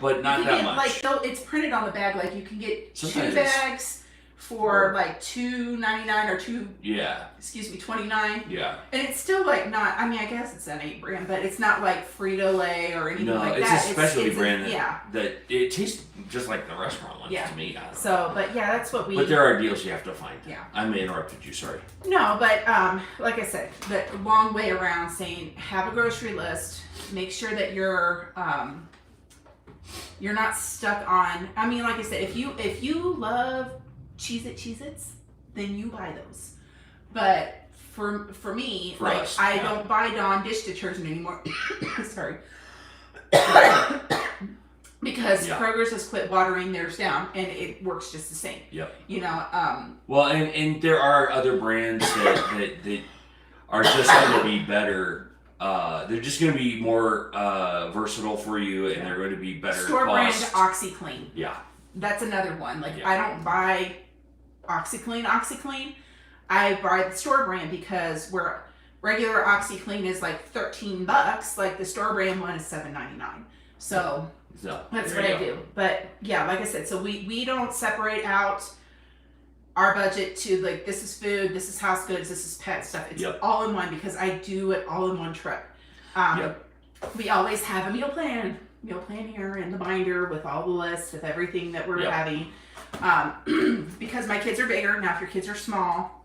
but not that much. Like it's printed on the bag. Like you can get sometimes 2 bags for like $2.99 or $29. Yeah. And it's still like not. I mean, I guess it's an 8 brand, but it's not like Frito-Lay or anything like that. It's a specialty brand yeah. that it tastes just like the restaurant ones Yeah. to me. I don't know. So, but yeah, that's what we. But there are deals you have to find. Yeah. I may interrupted you. Sorry. No, but like I said, the long way around saying have a grocery list. Make sure that you're not stuck on. I mean, like I said, if you love Cheez-Its, then you buy those. But for me, For like us, I yeah. don't buy Dawn dish detergent anymore. Sorry. Because Yeah. Kroger's has quit watering theirs down, and it works just the same. Yep. You know. Well, and there are other brands that are just going to be better. They're just going to be more versatile for you, and they're going to be better Store brand cost. OxyClean. Yeah. That's another one. Like Yeah. I don't buy OxyClean. I buy the store brand because where regular OxyClean is like $13, like the store brand one is $7.99. So that's there what you I go. do. But yeah, like I said, so we don't separate out our budget to like this is food, this is house goods, this is pet stuff. It's Yep. all in one because I do it all in one trip. Yep. We always have a meal plan here in the binder with all the lists of everything that we're Yep. having. Because my kids are bigger now. If your kids are small,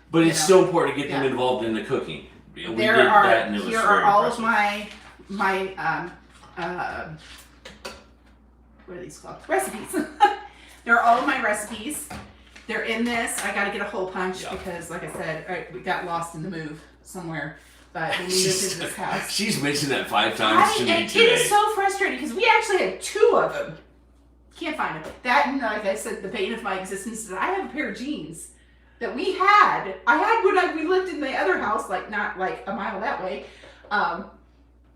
But it's You know. so important to get them Yeah. involved in the cooking. We did here that, and it was are very all impressive. of my what are these called? Recipes. They're all of my recipes. They're in this. I got to get a hole punch Yeah. because, like I said, we got lost in the move somewhere. But when we moved into this house, She's mentioned that 5 times to me and today. it is so frustrating because we actually had 2 of them. Can't find them. That and like I said, the bane of my existence is that I have a pair of jeans that we had. I had when we lived in the other house, like not like a mile that way. I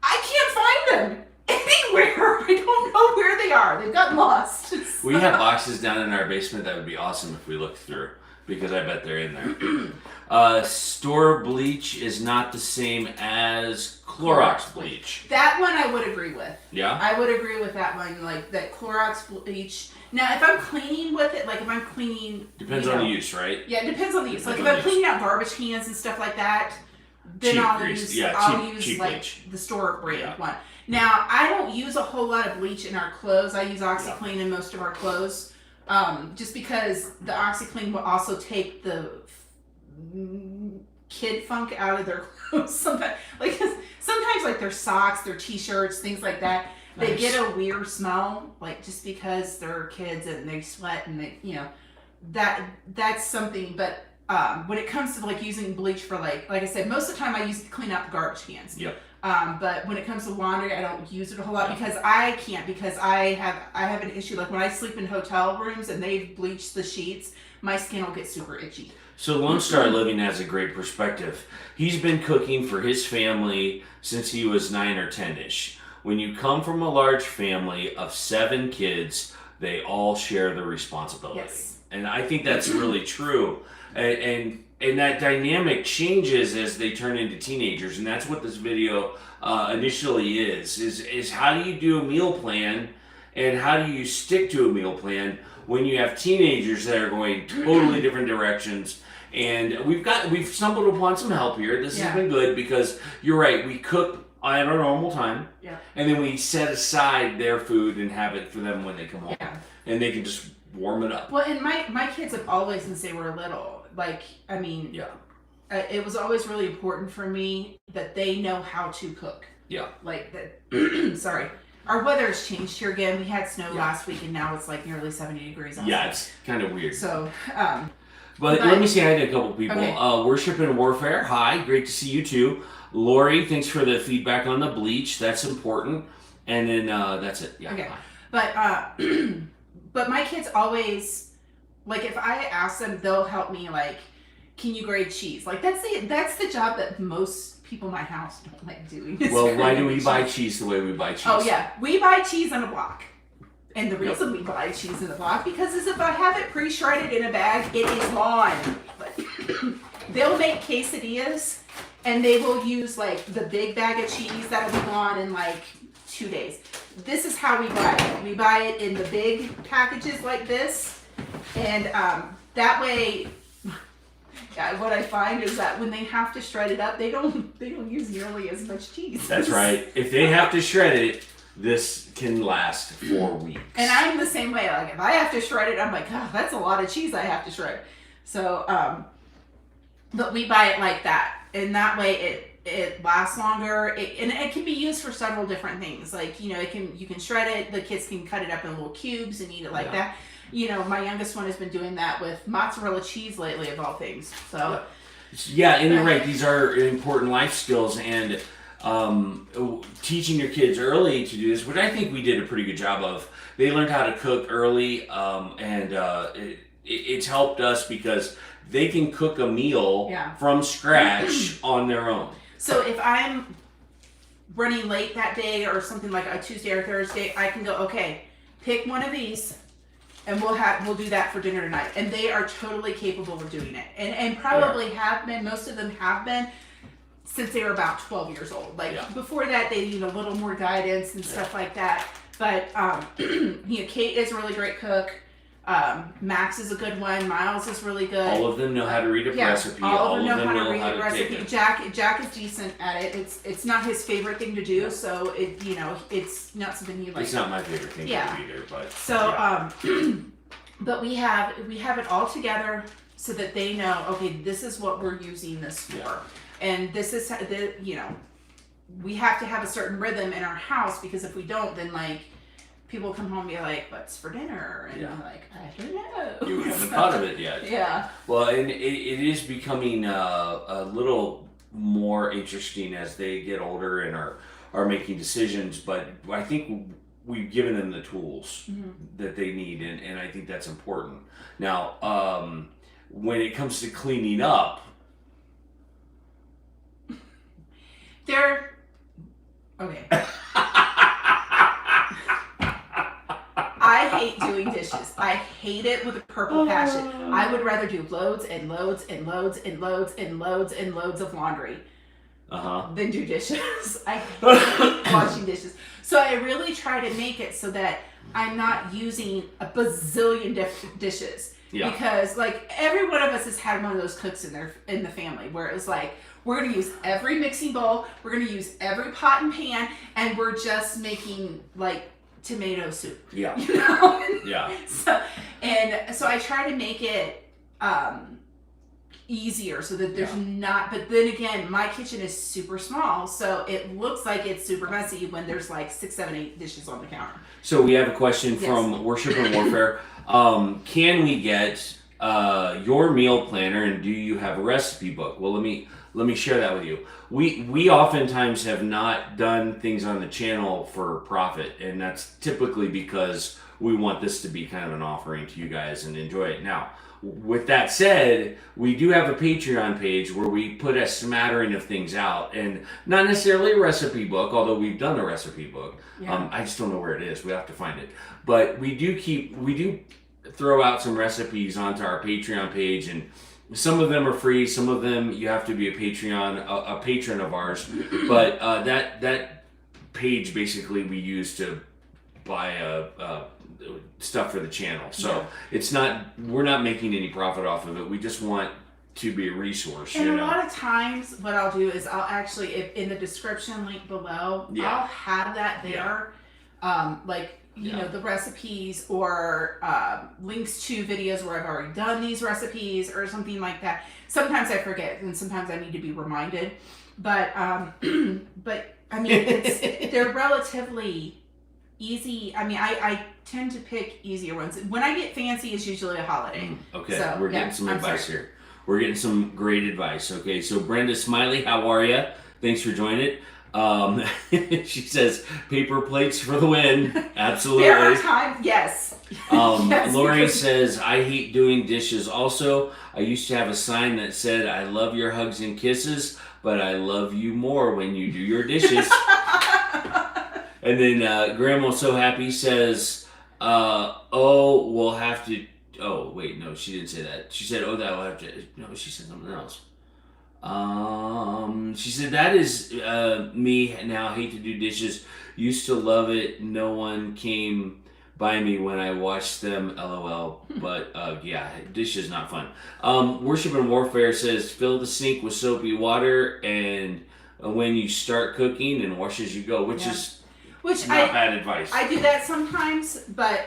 can't find them anywhere. I don't know where they are. They've gotten lost. We have boxes down in our basement that would be awesome if we looked through, because I bet they're in there. Store bleach is not the same as Clorox bleach. That one I would agree with. Yeah? I would agree with that one, like that Clorox bleach. Now, if I'm cleaning with it, like if I'm cleaning... Depends you on know, the use, right? Yeah, it depends on the use. Like if Depends I'm on the cleaning out garbage cans and stuff like that, then Cheap I'll grease. use Yeah, I'll cheap- use cheap like bleach. the store brand Yeah. one. Now, I don't use a whole lot of bleach in our clothes. I use OxyClean in most of our clothes, just because the OxyClean will also take the kid funk out of their clothes. Sometimes like their socks, their t-shirts, things like that. They Nice. get a weird smell, like just because they're kids and they sweat and they, that's something. But when it comes to like using bleach for like I said, most of the time I use it to clean out the garbage cans. Yep. But when it comes to laundry, I don't use it a whole lot Yeah. because I can't, because I have an issue. Like when I sleep in hotel rooms and they've bleached the sheets, my skin will get super itchy. So Lone Star Living has a great perspective. He's been cooking for his family since he was 9 or 10-ish. When you come from a large family of 7 kids, they all share the responsibility. Yes. And I think that's really true. And that dynamic changes as they turn into teenagers, and that's what this video initially is how do you do a meal plan, and how do you stick to a meal plan when you have teenagers that are going totally different directions. And we've stumbled upon some help here. This has been good because you're right, we cook at our normal time, and then we set aside their food and have it for them when they come home, and they can just warm it up. Well, and my kids have always, since they were little, it was always really important for me that they know how to cook. Yeah. Like that. Sorry, our weather has changed here again. We had snow last week, and now it's like nearly 70 degrees outside. Yeah, it's kind of weird. So, but let me say hi to a couple people. Okay. Worship and Warfare, hi, great to see you too. Lori, thanks for the feedback on the bleach. That's important. And then that's it. Yeah. Okay. Hi. But my kids always, like, if I ask them, they'll help me. Like, can you grate cheese? Like, that's the job that most people in my house don't like doing. Well, why do we buy cheese the way we buy cheese? Oh yeah, we buy cheese in a block. And the reason we buy cheese in a block because is if I have it pre-shredded in a bag, it is gone. But they'll make quesadillas, and they will use like the big bag of cheese that'll be gone in like 2 days. This is how we buy it. We buy it in the big packages like this, And that way, yeah, what I find is that when they have to shred it up, they don't use nearly as much cheese. That's right. If they have to shred it, this can last 4 weeks. And I'm the same way. Like if I have to shred it, I'm like, oh, that's a lot of cheese I have to shred. So, but we buy it like that, and that way it lasts longer. And it can be used for several different things. Like you can shred it. The kids can cut it up in little cubes and eat it like that. My youngest one has been doing that with mozzarella cheese lately, of all things. So. Yeah, and you're right. These are important life skills, and teaching your kids early to do this, which I think we did a pretty good job of. They learned how to cook early, and it's helped us because they can cook a meal from scratch on their own. So if I'm running late that day or something like a Tuesday or Thursday, I can go, okay, pick one of these and we'll do that for dinner tonight. And they are totally capable of doing it. And probably have been, most of them have been since they were about 12 years old. Like before that, they need a little more guidance and stuff like that. But Kate is a really great cook. Max is a good one. Miles is really good. All of them know how to read a recipe. All of them know how to read a recipe. Jack is decent at it. It's not his favorite thing to do, so it's not something he likes. It's not my favorite thing to do either, but so but we have it all together so that they know, okay, this is what we're using this for, and this is we have to have a certain rhythm in our house, because if we don't, then like people come home and be like, what's for dinner? And I'm like, I don't know. You haven't thought of it yet. Yeah. Well, and it is becoming a little more interesting as they get older and are making decisions, but I think we've given them the tools that they need, and I think that's important. Now, when it comes to cleaning up, they're okay. I hate doing dishes. I hate it with a purple passion. I would rather do loads and loads and loads and loads and loads and loads of laundry than do dishes. I hate washing dishes. So I really try to make it so that I'm not using a bazillion dishes. Yeah. Because like every one of us has had one of those cooks in the family where it was like, we're going to use every mixing bowl, we're going to use every pot and pan, and we're just making like tomato soup. Yeah. Yeah. So I try to make it easier so that there's not, but then again, my kitchen is super small, so it looks like it's super messy when there's like 6, 7, 8 dishes on the counter. So we have a question from Worship and Warfare. Can we get your meal planner, and do you have a recipe book? Well, let me share that with you. We oftentimes have not done things on the channel for profit, and that's typically because we want this to be kind of an offering to you guys and enjoy it. Now, with that said, we do have a Patreon page where we put a smattering of things out, and not necessarily a recipe book, although we've done a recipe book. I just don't know where it is. We have to find it. But we do throw out some recipes onto our Patreon page, and some of them are free, some of them you have to be a patron of ours. But that page basically we use to buy stuff for the channel. So we're not making any profit off of it. We just want to be a resource. And a lot of times what I'll do is I'll actually, if in the description link below, I'll have that there. The recipes or links to videos where I've already done these recipes or something like that. Sometimes I forget, and sometimes I need to be reminded. But I mean, they're relatively easy. I mean, I tend to pick easier ones. When I get fancy, it's usually a holiday. Okay, so, we're getting some advice here. We're getting some great advice. Okay, so Brenda Smiley, how are you? Thanks for joining it. She says paper plates for the win. Absolutely. There are times, yes. Yes, Lori says, I hate doing dishes. Also, I used to have a sign that said, I love your hugs and kisses, but I love you more when you do your dishes. And then Grandma So Happy says, we'll have to. Oh, wait, no, she didn't say that. She said, that will have to. No, she said something else. She said, that is me now. Hate to do dishes. Used to love it. No one came by me when I watch them. LOL. But yeah, dishes not fun. Worship and Warfare says fill the sink with soapy water and when you start cooking and wash as you go, which is not bad advice. I do that sometimes, but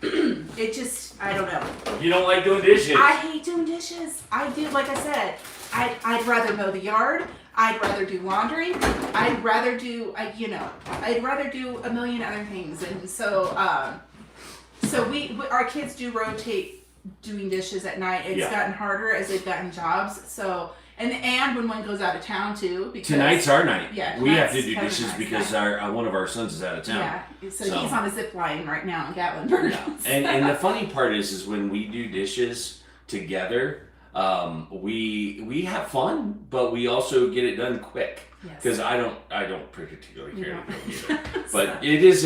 it just, I don't know. You don't like doing dishes. I hate doing dishes. I do, like I said, I'd rather mow the yard. I'd rather do laundry. I'd rather do, I'd rather do a million other things. And so, our kids do rotate doing dishes at night. It's gotten harder as they've gotten jobs. So, and when one goes out of town too. Because tonight's our night. Yeah, we have to do dishes because one of our sons is out of town. Yeah, so he's on a zip line right now in Gatlinburg. Yeah. And the funny part is when we do dishes together, we have fun, but we also get it done quick. Because I don't particularly care to cook either. But it is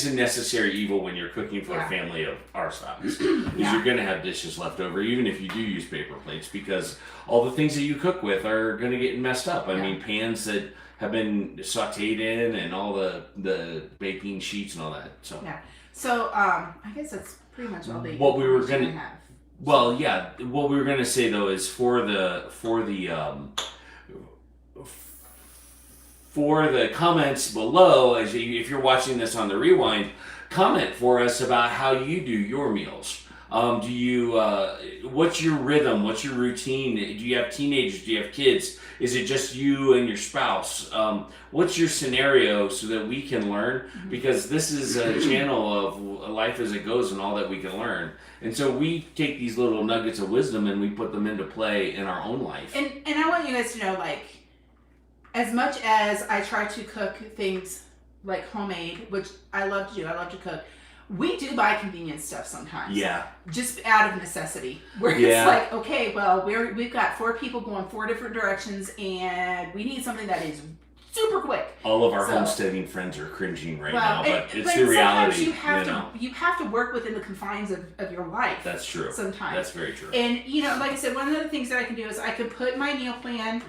a necessary evil when you're cooking for a family of our size. Because you're going to have dishes left over, even if you do use paper plates, because all the things that you cook with are going to get messed up. I mean, pans that have been sauteed in and all the baking sheets and all that. So So I guess that's pretty much all they what we were going to have. Well, yeah, what we were going to say though is for the comments below, if you're watching this on the rewind, comment for us about how you do your meals. Do you? What's your rhythm? What's your routine? Do you have teenagers? Do you have kids? Is it just you and your spouse? What's your scenario so that we can learn? Because this is a channel of life as it goes and all that we can learn. And so we take these little nuggets of wisdom and we put them into play in our own life. And I want you guys to know, like, as much as I try to cook things like homemade, which I love to do, I love to cook, we do buy convenience stuff sometimes. Yeah. Just out of necessity. Where it's like, okay, well, we've got 4 people going 4 different directions and we need something that is super quick. All of our homesteading friends are cringing right now, but it's the reality. You have to work within the confines of your life. That's true. Sometimes. That's very true. And, like I said, one of the things that I can do is I can put my meal plan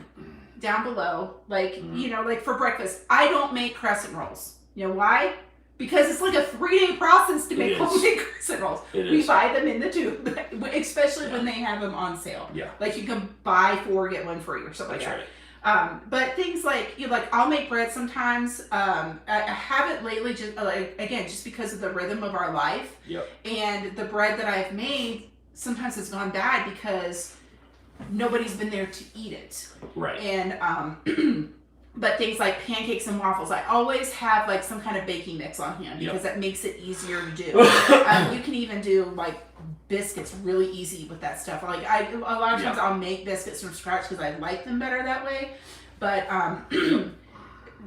down below, like, like for breakfast, I don't make crescent rolls. You know why? Because it's like a 3-day process to make homemade crescent rolls. We buy them in the tube, especially when they have them on sale. Yeah. Like you can buy 4, get 1 free or something like that. Right. But things like, I'll make bread sometimes. I haven't lately, just because of the rhythm of our life. Yep. And the bread that I've made sometimes has gone bad because nobody's been there to eat it. Right. And but things like pancakes and waffles, I always have like some kind of baking mix on hand because that makes it easier to do. You can even do like biscuits really easy with that stuff. Like a lot of times I'll make biscuits from scratch because I like them better that way. But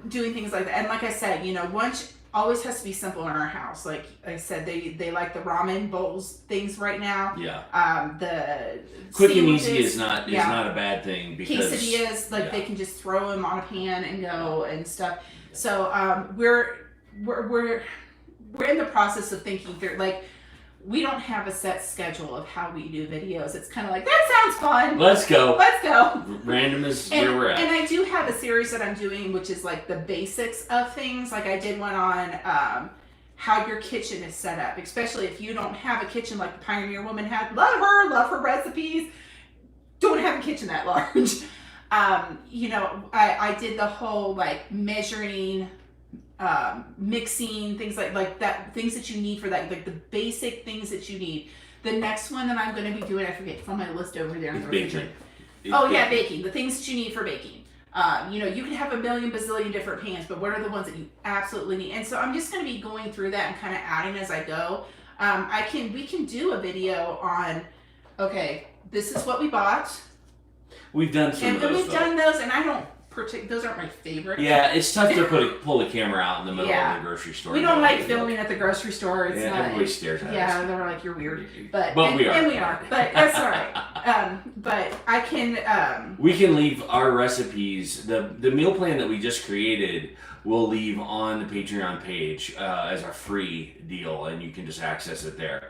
doing things like that, and like I said, lunch always has to be simple in our house. Like I said, they like the ramen bowls things right now. Yeah. The quick and easy is not a bad thing because quesadillas, they can just throw them on a pan and go and stuff. So we're in the process of thinking through, like, we don't have a set schedule of how we do videos. It's kind of like, that sounds fun. Let's go. Random is where we're at. And I do have a series that I'm doing, which is like the basics of things. Like I did one on how your kitchen is set up, especially if you don't have a kitchen like the Pioneer Woman had. Love her recipes. Don't have a kitchen that large. I did the whole like measuring, mixing, things like that, things that you need for that, like the basic things that you need. The next one that I'm going to be doing, I forget, it's on my list over there. Baking. Baking. The things that you need for baking. You can have a million bazillion different pans, but what are the ones that you absolutely need? And so I'm just going to be going through that and kind of adding as I go. We can do a video on, okay, this is what we bought. We've done some of those. And we've done those, and I don't those aren't my favorite. Yeah, it's tough to pull the camera out in the middle of the grocery store. We don't like filming at the grocery store. It's not, everybody stares at us. Yeah, they're like, you're weird. But we are. And we are. But that's all right. But I can... we can leave our recipes. The meal plan that we just created we'll leave on the Patreon page as a free deal, and you can just access it there.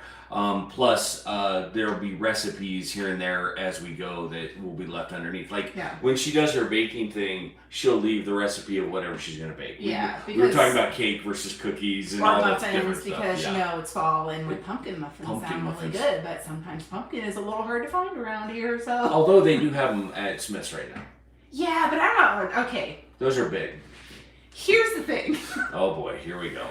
Plus, there will be recipes here and there as we go that will be left underneath. Like when she does her baking thing, she'll leave the recipe of whatever she's going to bake. Yeah, we were talking about cake versus cookies and all that different stuff. Because you know it's fall, and with pumpkin muffins sound really good, but sometimes pumpkin is a little hard to find around here. So although they do have them at Smith's right now. Yeah, but I don't. Okay. Those are big. Here's the thing. Oh boy, here we go.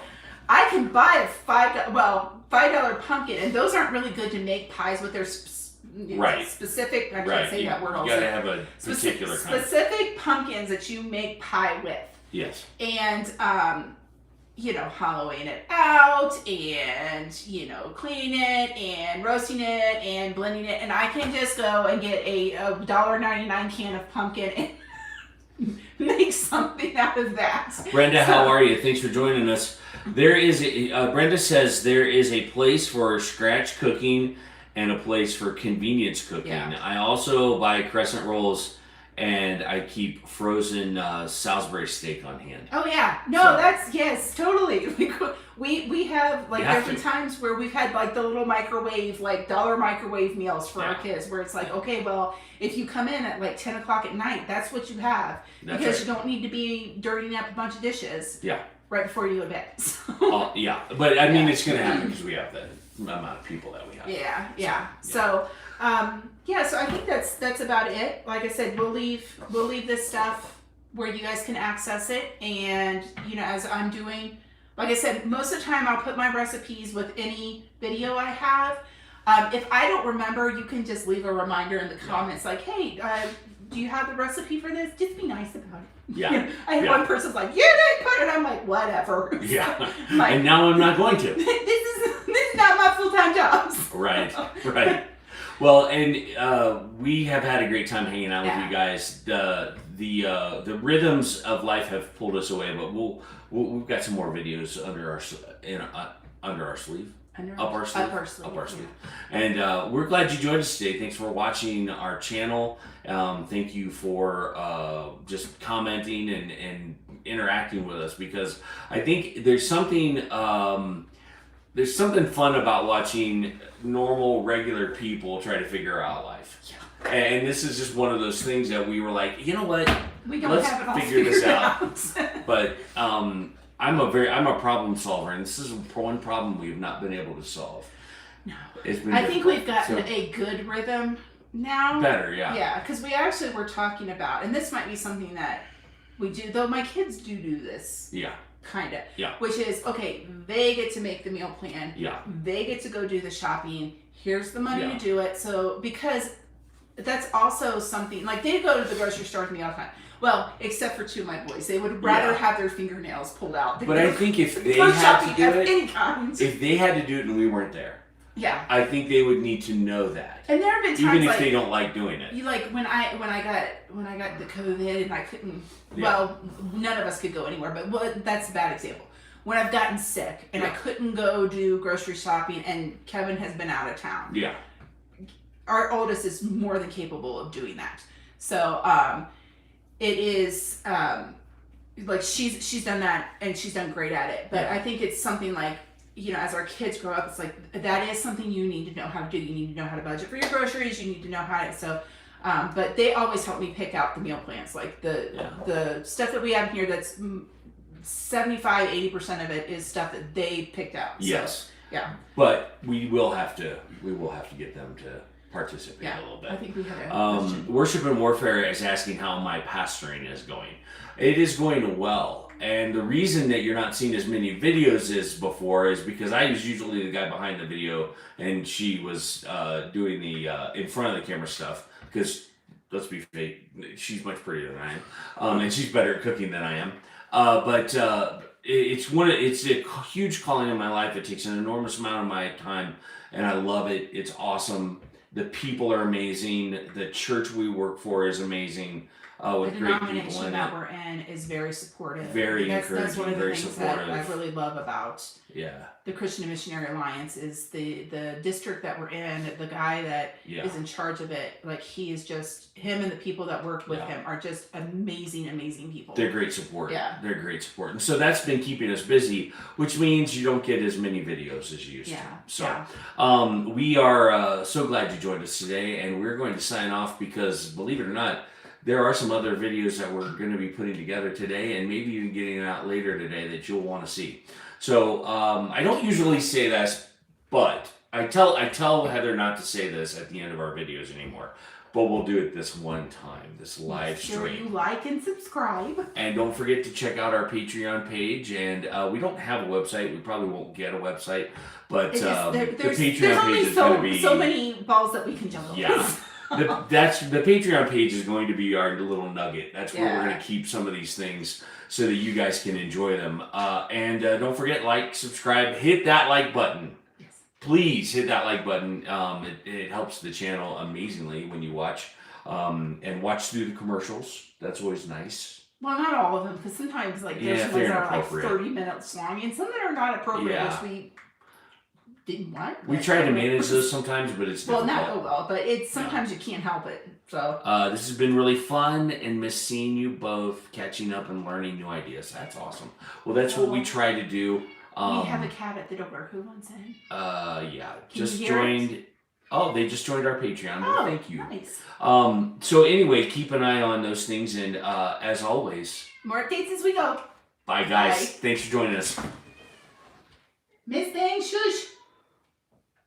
I can buy a $5 pumpkin, and those aren't really good to make pies with their specific. I can't say that word. You gotta have a particular kind. Specific pumpkins that you make pie with. Yes. And hollowing it out, and cleaning it, and roasting it, and blending it, and I can just go and get a $1.99 can of pumpkin and make something out of that. Brenda, how are you? Thanks for joining us. There is Brenda says there is a place for scratch cooking and a place for convenience cooking. Yeah. I also buy crescent rolls, and I keep frozen Salisbury steak on hand. Oh yeah, no, yes, totally. We have there's been times where we've had the little microwave, dollar microwave meals for our kids, where it's okay, well, if you come in at 10 o'clock at night, that's what you have, because you don't need to be dirtying up a bunch of dishes. Yeah. Right before you go to bed. So. Yeah, but I mean it's gonna happen because we have the amount of people that we have. Yeah. So. So I think that's about it. Like I said, we'll leave this stuff where you guys can access it, and as I'm doing, like I said, most of the time I'll put my recipes with any video I have. If I don't remember, you can just leave a reminder in the comments, hey, do you have the recipe for this? Just be nice about it. Yeah. I had one person's you didn't put it. I'm whatever. Yeah. And now I'm not going to. This is not my full-time job. Right. Well, and we have had a great time hanging out with you guys. The rhythms of life have pulled us away, but we've got some more videos under our sleeve. Up our sleeve. And we're glad you joined us today. Thanks for watching our channel. Thank you for just commenting and interacting with us, because I think there's something fun about watching normal, regular people try to figure out life. Yeah. And this is just one of those things that we were you know what? Let's figure this out. But I'm a problem solver, and this is one problem we've not been able to solve. No. I think we've gotten a good rhythm now. Better, yeah. Yeah, because we actually were talking about, and this might be something that we do, though my kids do this. Yeah. Kind of. Yeah. Which is, they get to make the meal plan. Yeah. They get to go do the shopping. Here's the money to do it. So, because that's also something, they go to the grocery store with me all the time. Well, except for two of my boys. They would rather have their fingernails pulled out. But I think if they had to do it, if they had to do it and we weren't there, I think they would need to know that. And there have been times, even if they don't like doing it. You when I got the COVID and I couldn't. Well, none of us could go anywhere, but that's a bad example. When I've gotten sick and I couldn't go do grocery shopping, and Kevin has been out of town. Yeah. Our oldest is more than capable of doing that. So it is she's done that, and she's done great at it. But I think it's something as our kids grow up, it's that is something you need to know how to do. You need to know how to budget for your groceries. You need to know how to, but they always help me pick out the meal plans. The stuff that we have here, that's 75-80% of it is stuff that they picked out. Yes. So, yeah. But we will have to get them to participate a little bit. I think we had a Worship and Warfare is asking how my pastoring is going. It is going well. And the reason that you're not seeing as many videos as before is because I was usually the guy behind the video, and she was doing the in front of the camera stuff, because let's be fake, she's much prettier than I am, and she's better at cooking than I am. But it's a huge calling in my life. It takes an enormous amount of my time, and I love it. It's awesome. The people are amazing. The church we work for is amazing. The with great people denomination in that it. we're in is very supportive. Very That's one encouraging, of the very things that I supportive. really love about Yeah, the Christian Missionary Alliance is the district that we're in. The guy that yeah, is in charge of it, like he is just him, and the people that work with Yeah. him are just amazing people. they're great support. Yeah. They're great support, and so that's been keeping us busy, which means you don't get as many videos as you used to. So, we are so glad you joined us today, and we're going to sign off because, believe it or not, there are some other videos that we're going to be putting together today, and maybe even getting out later today that you'll want to see. So I don't usually say this, but I tell Heather not to say this at the end of our videos anymore. But we'll do it this one time, this live Make sure stream. you like and subscribe. And don't forget to check out our Patreon page. And we don't have a website. We probably won't get a website, but the Patreon page is going to be so many balls that we can juggle. Yeah. The Patreon page is going to be our little nugget. That's where we're going to keep some of these things so that you guys can enjoy them. And don't forget, like, subscribe, hit that like button. Yes. Please hit that like button. It helps the channel amazingly when you watch. And watch through the commercials. That's always nice. Well, not all of them, because sometimes there's ones that are like 30 minutes long, and some that are not appropriate, which we didn't want. We try to manage those sometimes, but it's difficult. But it's sometimes you can't help it. So this has been really fun, and miss seeing you both, catching up and learning new ideas. That's awesome. Well, that's what we try to do. We have a cat at the door. Who wants in? Yeah, Can just you hear joined. it? Oh, they just joined our Patreon. Well, thank you. Nice. So anyway, keep an eye on those things, and as always, more updates as we go. bye guys. Bye. Thanks for joining us. Miss Thing, shush.